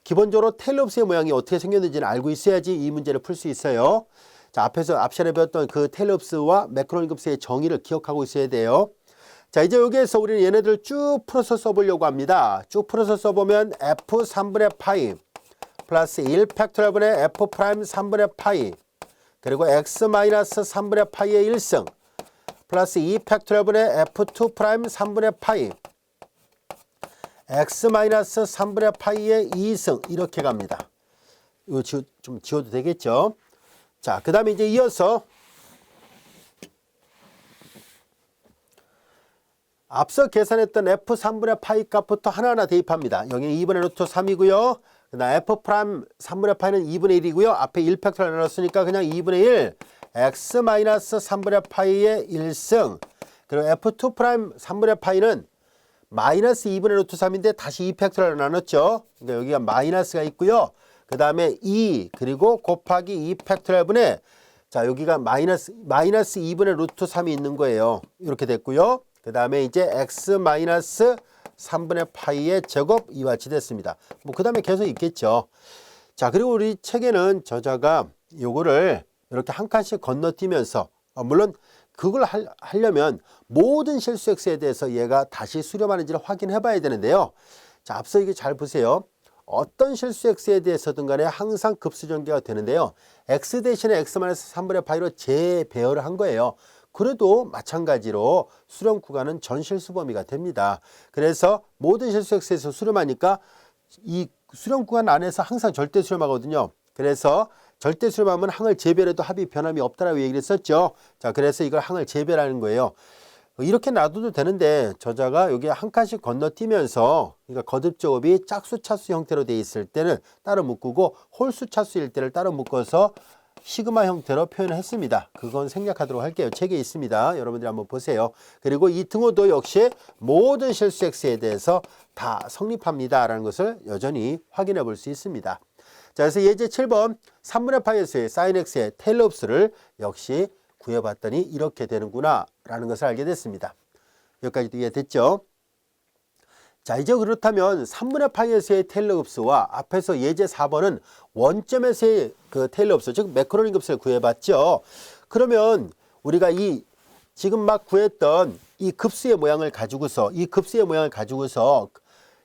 기본적으로 테일러 급수의 모양이 어떻게 생겼는지는 알고 있어야지 이 문제를 풀 수 있어요. 자, 앞에서 앞시간에 배웠던 그 테일러 급수와 매크로닉 급수의 정의를 기억하고 있어야 돼요. 자, 이제 여기에서 우리는 얘네들을 쭉 풀어서 써보려고 합니다. 쭉 풀어서 써보면 f 3분의 파이 플러스 1 팩토리얼분의 f 프라임 3분의 파이 그리고 x 마이너스 3분의 파이의 1승 플러스 2 팩토리얼분의 f2 프라임 3분의 파이 x 마이너스 3분의 파이의 2승 이렇게 갑니다. 이거 좀 지워도 되겠죠? 자, 그 다음에 이제 이어서 앞서 계산했던 f 3분의 파이 값부터 하나하나 대입합니다. 여기는 2분의 루트 3이고요. 그 다음 f 프라임 3분의 파이는 2분의 1이고요. 앞에 1 팩토리얼 넣었으니까 그냥 2분의 1 x 마이너스 3분의 파이의 1승 그리고 f2 프라임 3분의 파이는 마이너스 2분의 루트 3인데 다시 2 팩토리얼 나눴죠. 그러니까 여기가 마이너스가 있고요. 그 다음에 2 그리고 곱하기 2 팩토리얼 분의 자 여기가 마이너스 2분의 루트 3이 있는 거예요. 이렇게 됐고요. 그 다음에 이제 x 마이너스 3분의 파이의 제곱 이와 같이 됐습니다. 뭐 그 다음에 계속 있겠죠. 자, 그리고 우리 책에는 저자가 요거를 이렇게 한 칸씩 건너뛰면서 물론 그걸 하려면 모든 실수 x에 대해서 얘가 다시 수렴하는지를 확인해 봐야 되는데요. 자, 앞서 이게 잘 보세요. 어떤 실수 x에 대해서든 간에 항상 급수 전개가 되는데요. x 대신에 x-3분의 파이로 재배열을 한 거예요. 그래도 마찬가지로 수렴 구간은 전 실수 범위가 됩니다. 그래서 모든 실수 x에서 수렴하니까 이 수렴 구간 안에서 항상 절대 수렴하거든요. 그래서 절대 수렴하면 항을 재배열해도 합이 변함이 없다라고 얘기를 했었죠. 자, 그래서 이걸 항을 재배라는 거예요. 이렇게 놔둬도 되는데 저자가 여기 한 칸씩 건너뛰면서 그러니까 거듭 제곱이 짝수 차수 형태로 돼 있을 때는 따로 묶고 홀수 차수일 때를 따로 묶어서 시그마 형태로 표현을 했습니다. 그건 생략하도록 할게요. 책에 있습니다. 여러분들이 한번 보세요. 그리고 이 등호도 역시 모든 실수 x에 대해서 다 성립합니다라는 것을 여전히 확인해 볼 수 있습니다. 자, 그래서 예제 7번 3분의 파이에서의 sin x의 테일러 흡수를 역시 구해봤더니 이렇게 되는구나 라는 것을 알게 됐습니다. 여기까지도 이해됐죠? 자, 이제 그렇다면 3분의 파이에서의 테일러 흡수와 앞에서 예제 4번은 원점에서의 그 테일러 흡수, 즉 매크로닉 흡수를 구해봤죠. 그러면 우리가 이 지금 막 구했던 이 급수의 모양을 가지고서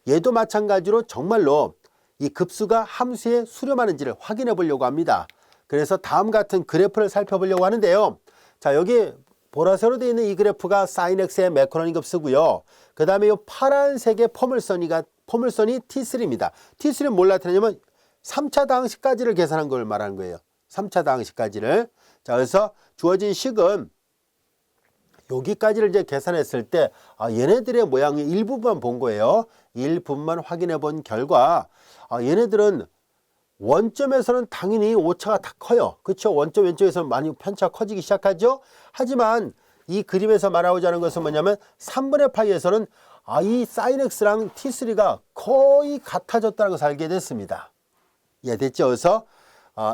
얘도 마찬가지로 정말로 이 급수가 함수에 수렴하는지를 확인해 보려고 합니다. 그래서 다음 같은 그래프를 살펴보려고 하는데요. 자, 여기 보라색으로 되어 있는 이 그래프가 sin x의 매크로닉 흡수고요. 그 다음에 이 파란색의 포물선이 T3입니다. T3는 뭘 나타내냐면 3차 다항식까지를 계산한 걸 말하는 거예요. 3차 다항식까지를. 자, 그래서 주어진 식은 여기까지를 이제 계산했을 때 얘네들의 모양의 일부분만 본 거예요. 일부분만 확인해 본 결과 얘네들은 원점에서는 당연히 오차가 다 커요. 그렇죠? 원점 왼쪽에서는 많이 편차가 커지기 시작하죠. 하지만 이 그림에서 말하고자 하는 것은 뭐냐면 3분의 파이에서는 이 sin x랑 t3가 거의 같아졌다는 것을 알게 됐습니다. 이해됐죠? 그래서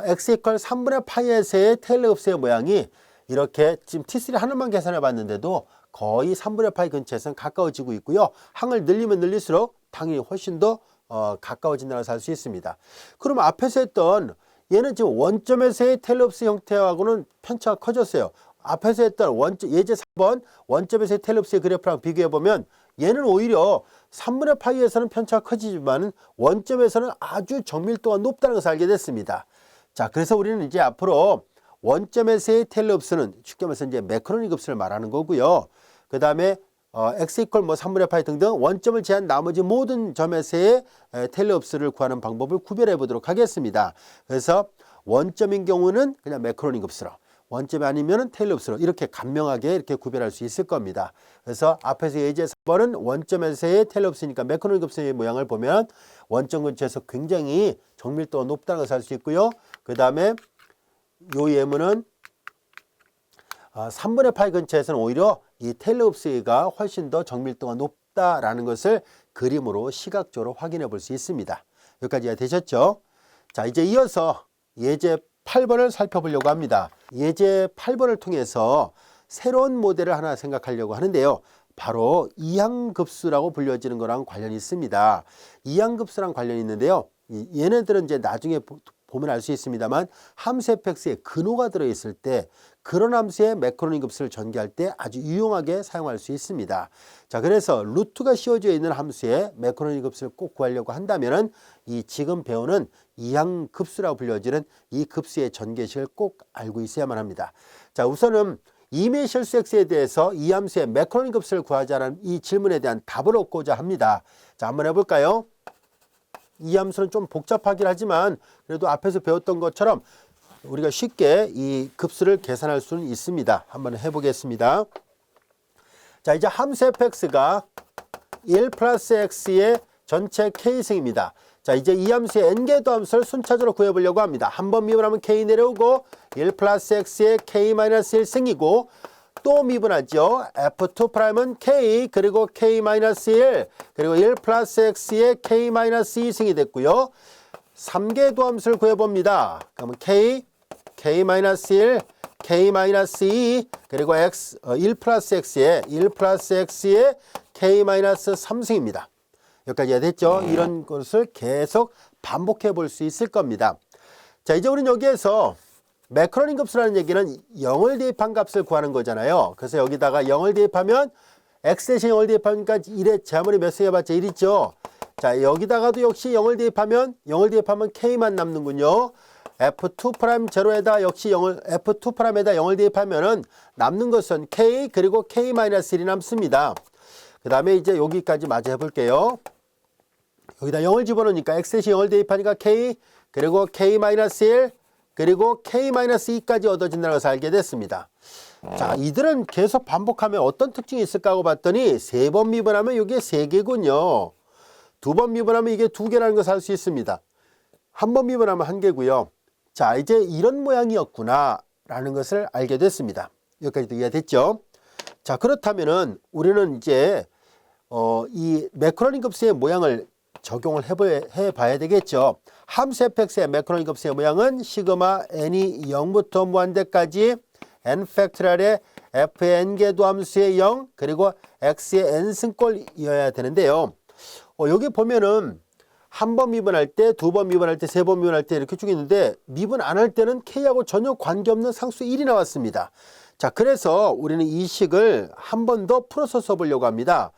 x 이퀄 3분의 파이에서의 테일러 흡수의 모양이 이렇게 지금 t3 하나만 계산해 봤는데도 거의 3분의 파이 근처에서는 가까워지고 있고요. 항을 늘리면 늘릴수록 당연히 훨씬 더 가까워진다는 것을 알 수 있습니다. 그럼 앞에서 했던 얘는 지금 원점에서의 테일러 흡수 형태하고는 편차가 커졌어요. 앞에서 했던 예제 4번 원점에서의 테일러 흡수의 그래프랑 비교해 보면 얘는 오히려 3분의 파이에서는 편차가 커지지만 원점에서는 아주 정밀도가 높다는 것을 알게 됐습니다. 자, 그래서 우리는 이제 앞으로 원점에서의 테일러 흡수는 쉽게 말해서 이제 매크로닉 흡수를 말하는 거고요. 그 다음에 x 이퀄 3분의 파이 등등 원점을 제한 나머지 모든 점에서의 테일러 흡수를 구하는 방법을 구별해 보도록 하겠습니다. 그래서 원점인 경우는 그냥 매크로닉 흡수로, 원점이 아니면 테일러 흡수로 이렇게 간명하게 이렇게 구별할 수 있을 겁니다. 그래서 앞에서 예제 4번은 원점에서의 테일러 흡수니까 매크로닉 흡수의 모양을 보면 원점 근처에서 굉장히 정밀도가 높다는 것을 알 수 있고요. 그 다음에 요 예문은 3분의 파이 근처에서는 오히려 이 테일러 흡수가 훨씬 더 정밀도가 높다라는 것을 그림으로 시각적으로 확인해 볼 수 있습니다. 여기까지가 되셨죠? 자, 이제 이어서 예제 8번을 살펴보려고 합니다. 예제 8번을 통해서 새로운 모델을 하나 생각하려고 하는데요. 바로 이항급수라고 불려지는 거랑 관련이 있습니다. 이항급수랑 관련이 있는데요. 얘네들은 이제 나중에 보면 알 수 있습니다만 함수 fx에 근호가 들어있을 때 그런 함수의 매크로닉 급수를 전개할 때 아주 유용하게 사용할 수 있습니다. 자, 그래서 루트가 씌워져 있는 함수의 매크로닉 급수를 꼭 구하려고 한다면은 이 지금 배우는 이항급수라고 불려지는 이 급수의 전개식을 꼭 알고 있어야만 합니다. 자, 우선은 이미 실수 x에 대해서 이 함수의 매크로닉 급수를 구하자는 이 질문에 대한 답을 얻고자 합니다. 자, 한번 해볼까요? 이 함수는 좀 복잡하긴 하지만 그래도 앞에서 배웠던 것처럼 우리가 쉽게 이 급수를 계산할 수는 있습니다. 한번 해보겠습니다. 자, 이제 함수 fx가 1 플러스 x의 전체 k승입니다. 자, 이제 이 함수의 n개도 함수를 순차적으로 구해보려고 합니다. 한번 미분하면 k 내려오고 1 플러스 x의 k-1승이고 또 미분하죠. f2'은 k 그리고 k-1 그리고 1 플러스 x의 k-2승이 됐고요. 3개 도함수를 구해봅니다. 그러면 k, k-1, k-2 그리고 x 1 플러스 x의 k-3승입니다. 여기까지 됐죠? 이런 것을 계속 반복해 볼 수 있을 겁니다. 자, 이제 우리는 여기에서 매크로닝 값이라는 얘기는 0을 대입한 값을 구하는 거잖아요. 그래서 여기다가 0을 대입하면 x 대신 0을 대입하니까 1의 제아무리 몇 세 해봤자 1 있죠. 자, 여기다가도 역시 0을 대입하면 k만 남는군요. f2' 제로에다 역시 0을 f2'에다 0을 대입하면은 남는 것은 k 그리고 k-1이 남습니다. 그 다음에 이제 여기까지 마저 해볼게요. 여기다 0을 집어넣으니까 x 대신 0을 대입하니까 k 그리고 k-1 그리고 k-2까지 얻어진다는 것을 알게 됐습니다. 자, 이들은 계속 반복하면 어떤 특징이 있을까 하고 봤더니 3번 미분하면 이게 3개군요. 2번 미분하면 이게 2개라는 것을 알 수 있습니다. 1번 미분하면 1개고요. 자, 이제 이런 모양이었구나 라는 것을 알게 됐습니다. 여기까지도 이해됐죠? 자, 그렇다면은 우리는 이제 이 매크로닝 급수의 모양을 적용을 해봐야 되겠죠. 함수 fx의 매크로닝 급수의 모양은 시그마 n이 0부터 무한대까지 n 팩토리얼의 f의 n개도 함수의 0 그리고 x의 n승꼴이어야 되는데요. 여기 보면은 한 번 미분할 때, 2번 미분할 때, 3번 미분할 때 이렇게 쭉 있는데 미분 안 할 때는 k하고 전혀 관계없는 상수 1이 나왔습니다. 자, 그래서 우리는 이 식을 한 번 더 풀어서 써보려고 합니다.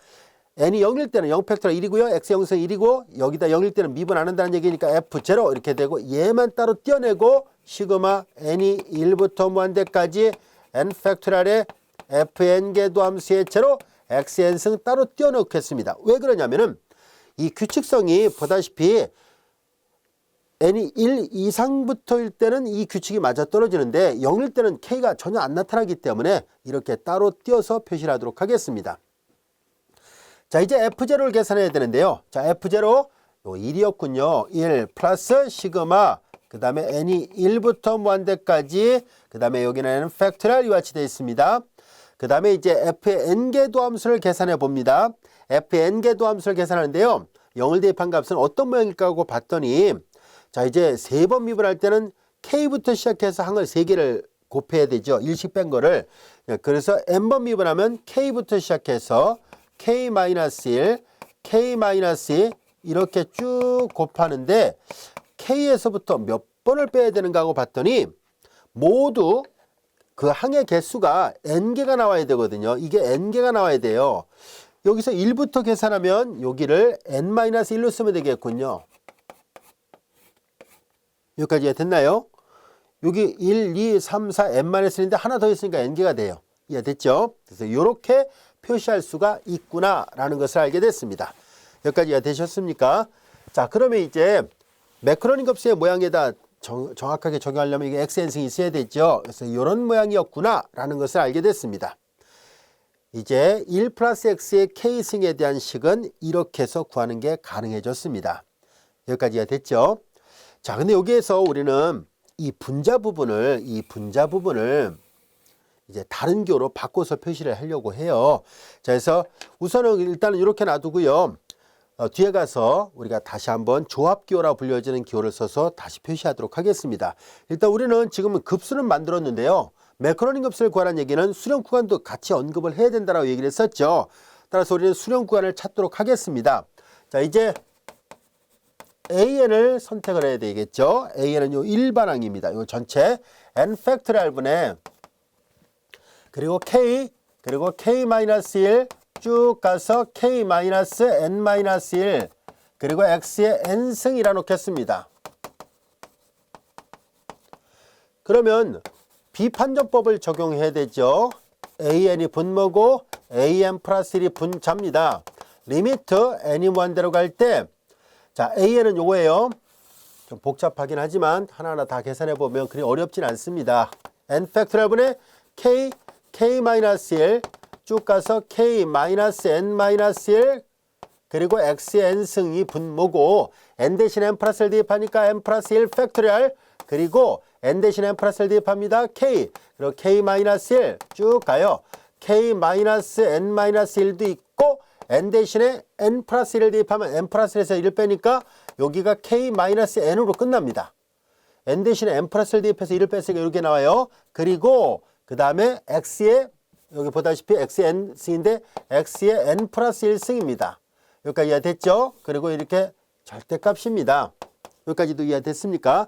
n이 0일 때는 0 팩토리얼 1이고요. x 영승 1이고 여기다 0일 때는 미분 안 한다는 얘기니까 f0 이렇게 되고 얘만 따로 떼어내고 시그마 n이 1부터 무한대까지 n 팩토리얼의 fn개도 함수의 제로 xn승 따로 떼어놓겠습니다. 왜 그러냐면은 이 규칙성이 보다시피 n이 1 이상부터일 때는 이 규칙이 맞아떨어지는데 0일 때는 k가 전혀 안 나타나기 때문에 이렇게 따로 띄어서 표시를 하도록 하겠습니다. 자, 이제 f0를 계산해야 되는데요. 자, f0 요 1이었군요. 1 플러스 시그마 그 다음에 n이 1부터 무한대까지 그 다음에 여기는 n 팩토리얼 이와 같이 되어 있습니다. 그 다음에 이제 f의 n개도 함수를 계산해 봅니다. f의 n개도 함수를 계산하는데요. 0을 대입한 값은 어떤 모양일까 하고 봤더니 자, 이제 3번 미분할 때는 k부터 시작해서 항을 3개를 곱해야 되죠. 일식 뺀 거를. 그래서 n번 미분하면 k부터 시작해서 k-1, k-2 이렇게 쭉 곱하는데 k에서부터 몇 번을 빼야 되는가 하고 봤더니 모두 그 항의 개수가 n개가 나와야 되거든요. 이게 n개가 나와야 돼요. 여기서 1부터 계산하면 여기를 n-1로 쓰면 되겠군요. 여기까지 됐나요? 여기 1, 2, 3, 4, n-1인데 하나 더 있으니까 n개가 돼요. 이해됐죠? 그래서 이렇게 표시할 수가 있구나 라는 것을 알게 됐습니다. 여기까지 이해되셨습니까? 자, 그러면 이제 매크로닝 값의 모양에다 정확하게 적용하려면 이게 xn승이 있어야 되죠. 그래서 이런 모양이었구나 라는 것을 알게 됐습니다. 이제 1 플러스 x의 k승에 대한 식은 이렇게 해서 구하는 게 가능해졌습니다. 여기까지가 됐죠. 자, 근데 여기에서 우리는 이 분자 부분을 이제 다른 교로 바꿔서 표시를 하려고 해요. 자, 그래서 우선은 일단은 이렇게 놔두고요. 뒤에 가서 우리가 다시 한번 조합기호라 불려지는 기호를 써서 다시 표시하도록 하겠습니다. 일단 우리는 지금은 급수는 만들었는데요. 매크로닝 급수를 구하라는 얘기는 수렴 구간도 같이 언급을 해야 된다고 얘기를 했었죠. 따라서 우리는 수렴 구간을 찾도록 하겠습니다. 자, 이제 AN을 선택을 해야 되겠죠. AN은 요 일반항입니다. 요 전체 n 팩토리얼 분의 그리고 k 그리고 k-1 쭉 가서 k-n-1 그리고 x의 n승이라 놓겠습니다. 그러면 비판정법을 적용해야 되죠. an이 분모고 an 플러스 1이 분자입니다. 리미트 n이 무한대로 갈 때 자, an은 요거예요. 좀 복잡하긴 하지만 하나하나 다 계산해 보면 그리 어렵진 않습니다. n 팩토리얼 분의 k-1 쭉 가서 k-n-1 그리고 x의 n승이 분모고 n 대신 n 플러스 1 대입하니까 n 플러스 1 팩토리얼 그리고 n 대신 n 플러스 1 대입합니다. k 그리고 k-1 쭉 가요. k-n-1도 있고 n 대신에 n 플러스 1을 대입하면 n 플러스 1에서 1을 빼니까 여기가 k-n으로 끝납니다. n 대신에 n 플러스 1 대입해서 1을 뺐으니까 이렇게 나와요. 그리고 그 다음에 x의 여기 보다시피 x의 n승인데 x의 n 플러스 1승입니다. 여기까지 이해됐죠? 그리고 이렇게 절대값입니다. 여기까지도 이해됐습니까?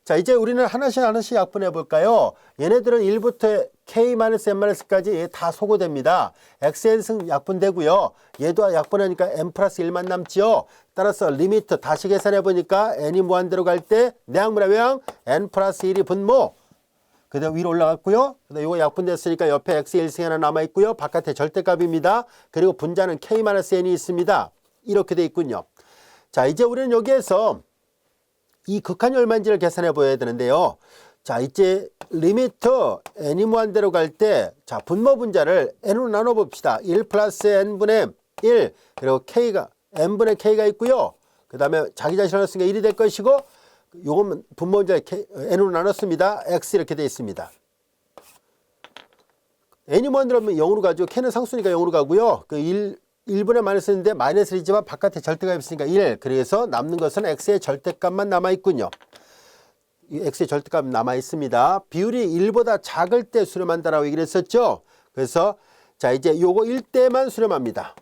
자, 이제 우리는 하나씩 약분해 볼까요? 얘네들은 1부터 k-n-까지 다 소거됩니다. xn승 약분되고요. 얘도 약분하니까 n 플러스 1만 남지요. 따라서 리미트 다시 계산해 보니까 n이 무한대로 갈 때 내항분의 외항 n 플러스 1이 분모. 그다음 위로 올라갔고요. 그다음 이거 약분됐으니까 옆에 x 1승이 하나 남아 있고요. 바깥에 절대값입니다. 그리고 분자는 k-n이 있습니다. 이렇게 돼 있군요. 자, 이제 우리는 여기에서 이 극한이 얼마인지를 계산해 보아야 되는데요. 자, 이제 리미트 n이 무한대로 갈 때 자, 분모 분자를 n으로 나눠 봅시다. 1 플러스 n분의 1 그리고 k가 n분의 k가 있고요. 그 다음에 자기 자신을 썼으니까 1이 될 것이고 요건 분모 분자 n으로 나눴습니다. x 이렇게 되어 있습니다. n이 무한대로 하면 0으로 가죠. k는 상수니까 0으로 가고요. 그 1분의 마이너스인데 마이너스를 있지만 바깥에 절대값이 있으니까 1. 그래서 남는 것은 x의 절대값만 남아 있군요. 이 x의 절대값 남아 있습니다. 비율이 1보다 작을 때 수렴한다라고 얘기를 했었죠. 그래서 자, 이제 요거 1대만 수렴합니다.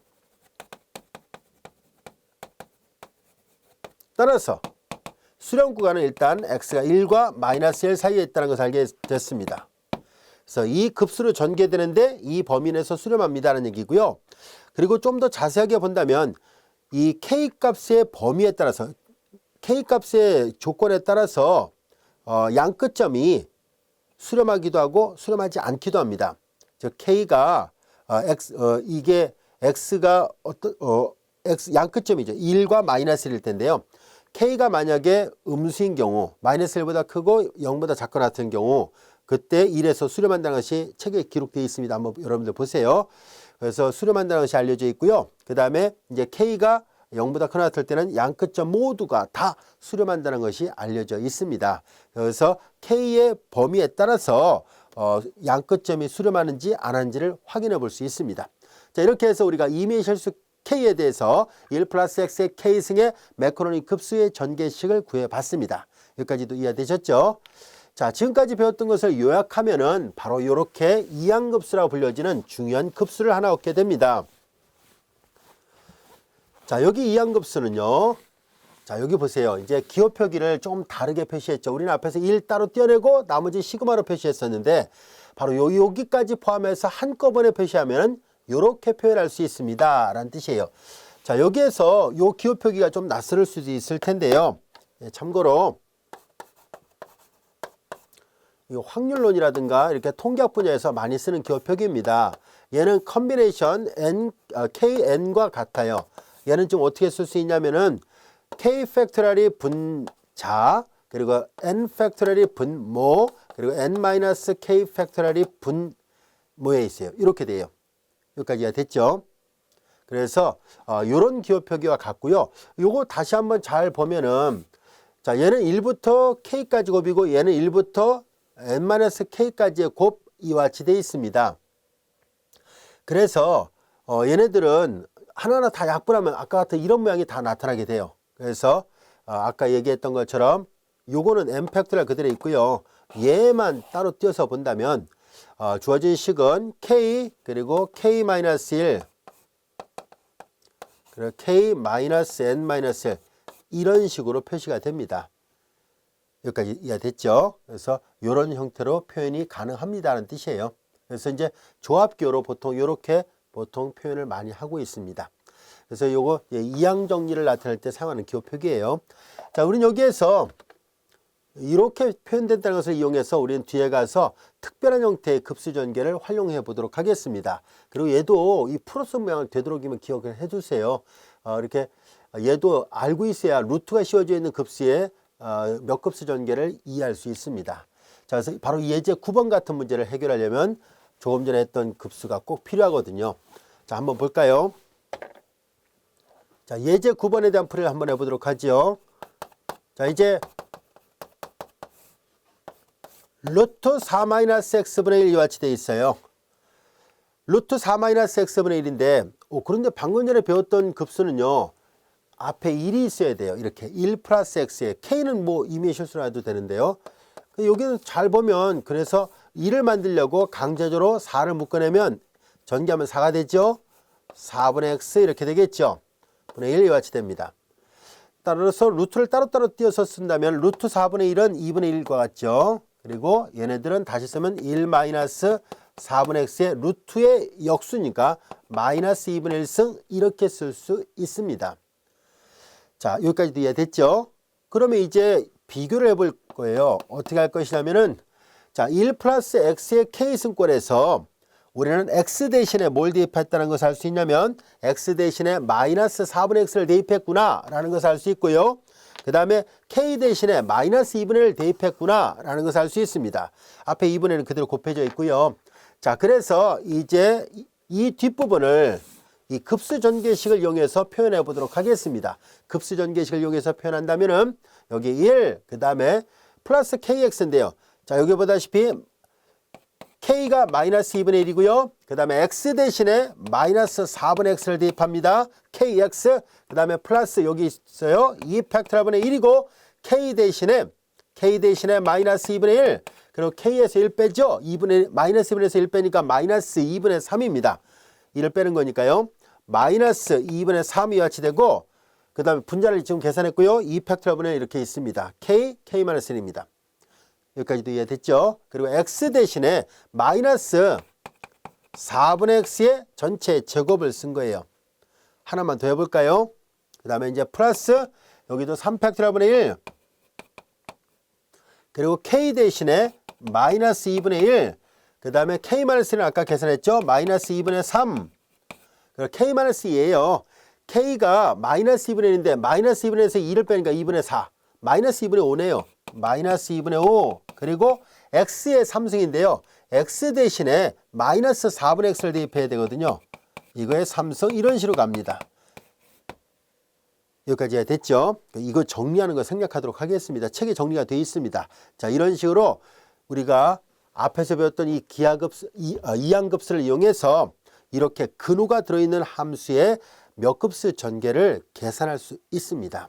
따라서 수렴 구간은 일단 x가 1과 마이너스 1 사이에 있다는 것을 알게 됐습니다. 그래서 이 급수로 전개되는데 이 범위 내에서 수렴합니다라는 얘기고요. 그리고 좀 더 자세하게 본다면 이 K값의 범위에 따라서 K값의 조건에 따라서 양 끝점이 수렴하기도 하고 수렴하지 않기도 합니다. 즉 K가 이게 X가 X 양 끝점이죠. 1과 마이너스 1일 텐데요. K가 만약에 음수인 경우 마이너스 1보다 크고 0보다 작거나 같은 경우 그때 1에서 수렴한다는 것이 책에 기록되어 있습니다. 한번 여러분들 보세요. 그래서 수렴한다는 것이 알려져 있고요. 그 다음에 이제 K가 0보다 크거나 같을 때는 양 끝점 모두가 다 수렴한다는 것이 알려져 있습니다. 그래서 K의 범위에 따라서 양 끝점이 수렴하는지 안 하는지를 확인해 볼 수 있습니다. 자, 이렇게 해서 우리가 임의 실수 K에 대해서 1 플러스 X의 K승의 매크로닉 급수의 전개식을 구해봤습니다. 여기까지도 이해되셨죠? 자, 지금까지 배웠던 것을 요약하면은 바로 이렇게 이항급수라고 불려지는 중요한 급수를 하나 얻게 됩니다. 자, 여기 이항급수는요. 자, 여기 보세요. 이제 기호 표기를 좀 다르게 표시했죠. 우리는 앞에서 1 따로 떼어내고 나머지 시그마로 표시했었는데 바로 여기까지 포함해서 한꺼번에 표시하면 이렇게 표현할 수 있습니다. 라는 뜻이에요. 자, 여기에서 요 기호 표기가 좀 낯설 수도 있을 텐데요. 참고로 이 확률론이라든가 이렇게 통계학 분야에서 많이 쓰는 기호 표기입니다. 얘는 컨비네이션 KN과 같아요. 얘는 좀 어떻게 쓸 수 있냐면은 K 팩토리얼이 분자, 그리고 N 팩토리얼이 분모, 그리고 N-K 팩토리얼이 분모에 있어요. 이렇게 돼요. 여기까지 이해됐죠? 그래서 이런 기호 표기와 같고요. 요거 다시 한번 잘 보면은 자, 얘는 1부터 K까지 곱이고 얘는 1부터 N-K까지의 곱 이와 같이 되어 있습니다. 그래서 얘네들은 하나하나 다 약분하면 아까 같은 이런 모양이 다 나타나게 돼요. 그래서 아까 얘기했던 것처럼 요거는 n 팩토리얼 그대로 있고요. 얘만 따로 띄어서 본다면 주어진 식은 k 그리고 k-1 그리고 k-n-1 이런 식으로 표시가 됩니다. 여기까지 이해됐죠? 그래서 이런 형태로 표현이 가능합니다라는 뜻이에요. 그래서 이제 조합기호로 보통 이렇게 보통 표현을 많이 하고 있습니다. 그래서 요거 이항 정리를 나타낼 때 사용하는 기호 표기예요. 자, 우리는 여기에서 이렇게 표현된다는 것을 이용해서 우리는 뒤에 가서 특별한 형태의 급수 전개를 활용해 보도록 하겠습니다. 그리고 얘도 이 플러스 모양을 되도록이면 기억을 해 주세요. 이렇게 얘도 알고 있어야 루트가 씌워져 있는 급수의 몇 급수 전개를 이해할 수 있습니다. 자, 그래서 바로 예제 9번 같은 문제를 해결하려면 조금 전에 했던 급수가 꼭 필요하거든요. 자, 한번 볼까요? 자, 예제 9번에 대한 풀이를 한번 해보도록 하죠. 자, 이제 루트 4-x분의 1 이와 같이 되어 있어요. 루트 4-x분의 1인데 그런데 방금 전에 배웠던 급수는요. 앞에 1이 있어야 돼요. 이렇게 1 플러스 x에 k는 뭐 임의 실수로 해도 되는데요. 여기는 잘 보면 그래서 1을 만들려고 강제적으로 4를 묶어내면 전개하면 4가 되죠. 4분의 x 이렇게 되겠죠. 분의 1 이와 같이 됩니다. 따라서 루트를 따로따로 띄어서 쓴다면 루트 4분의 1은 2분의 1과 같죠. 그리고 얘네들은 다시 쓰면 1 마이너스 4분의 x의 루트의 역수니까 마이너스 2분의 1승 이렇게 쓸 수 있습니다. 자, 여기까지도 이해됐죠? 그러면 이제 비교를 해볼 거예요. 어떻게 할 것이냐면은 자, 1 플러스 x의 k승권에서 우리는 x 대신에 뭘 대입했다는 것을 알 수 있냐면 x 대신에 마이너스 4분의 x를 대입했구나 라는 것을 알 수 있고요. 그 다음에 k 대신에 마이너스 2분의 1을 대입했구나 라는 것을 알 수 있습니다. 앞에 2분의 1은 그대로 곱해져 있고요. 자, 그래서 이제 이 뒷부분을 이 급수전개식을 이용해서 표현해 보도록 하겠습니다. 급수전개식을 이용해서 표현한다면은 여기 1, 그 다음에 플러스 kx인데요. 자, 여기 보다시피 k가 마이너스 2분의 1이고요. 그 다음에 x 대신에 마이너스 4분의 x를 대입합니다. kx, 그 다음에 플러스 여기 있어요. 2 팩토리얼분의 1이고 k 대신에 마이너스 2분의 1, 그리고 k에서 1 빼죠. 마이너스 2분의 1에서 1 빼니까 마이너스 2분의 3입니다. 1을 빼는 거니까요. 마이너스 2분의 3이 같이 되고 그 다음에 분자를 지금 계산했고요. 2 팩토리얼분의 이렇게 있습니다. k-1입니다. 여기까지도 이해됐죠? 그리고 x 대신에 마이너스 4분의 x의 전체 제곱을 쓴 거예요. 하나만 더 해볼까요? 그 다음에 이제 플러스 여기도 3 팩토리얼분의 1, 그리고 k 대신에 마이너스 2분의 1, 그 다음에 k-1은 아까 계산했죠? 마이너스 2분의 3, 그리고 k-2예요. k가 마이너스 2분의 1인데 마이너스 2분의 1에서 2를 빼니까 2분의 4, 마이너스 2분의 5네요. 마이너스 2분의 5, 그리고 x의 3승인데요. x 대신에 마이너스 4분의 x를 대입해야 되거든요. 이거의 3승 이런 식으로 갑니다. 여기까지 됐죠? 이거 정리하는 거 생략하도록 하겠습니다. 책에 정리가 되어 있습니다. 자, 이런 식으로 우리가 앞에서 배웠던 이 이항급수를 이용해서 이렇게 근호가 들어있는 함수의 몇 급수 전개를 계산할 수 있습니다.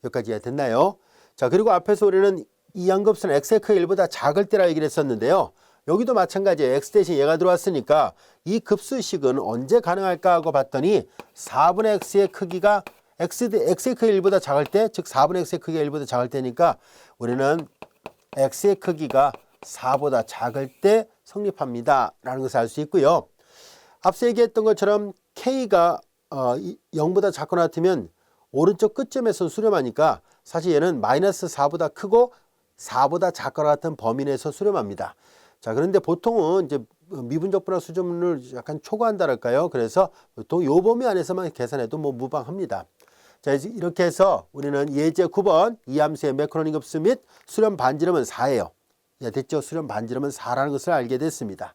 여기까지 됐나요? 자, 그리고 앞에서 우리는 이항급수는 x의 크기가 1보다 작을 때라 얘기를 했었는데요. 여기도 마찬가지예요. x 대신 얘가 들어왔으니까 이 급수식은 언제 가능할까 하고 봤더니 4분의 x의 크기가 x의 크기가 1보다 작을 때, 즉 4분의 x의 크기가 1보다 작을 때니까 우리는 x의 크기가 4보다 작을 때 성립합니다 라는 것을 알 수 있고요. 앞서 얘기했던 것처럼 k가 0보다 작거나 같으면 오른쪽 끝점에서 수렴하니까 사실 얘는 마이너스 4보다 크고 4보다 작거나 같은 범위 내에서 수렴합니다. 자, 그런데 보통은 이제 미분적 분할 수준을 약간 초과한다랄까요? 그래서 보통 요 범위 안에서만 계산해도 뭐 무방합니다. 자, 이렇게 해서 우리는 예제 9번 이 함수의 매크로닉 급수 및 수렴 반지름은 4예요. 됐죠? 수렴 반지름은 4라는 것을 알게 됐습니다.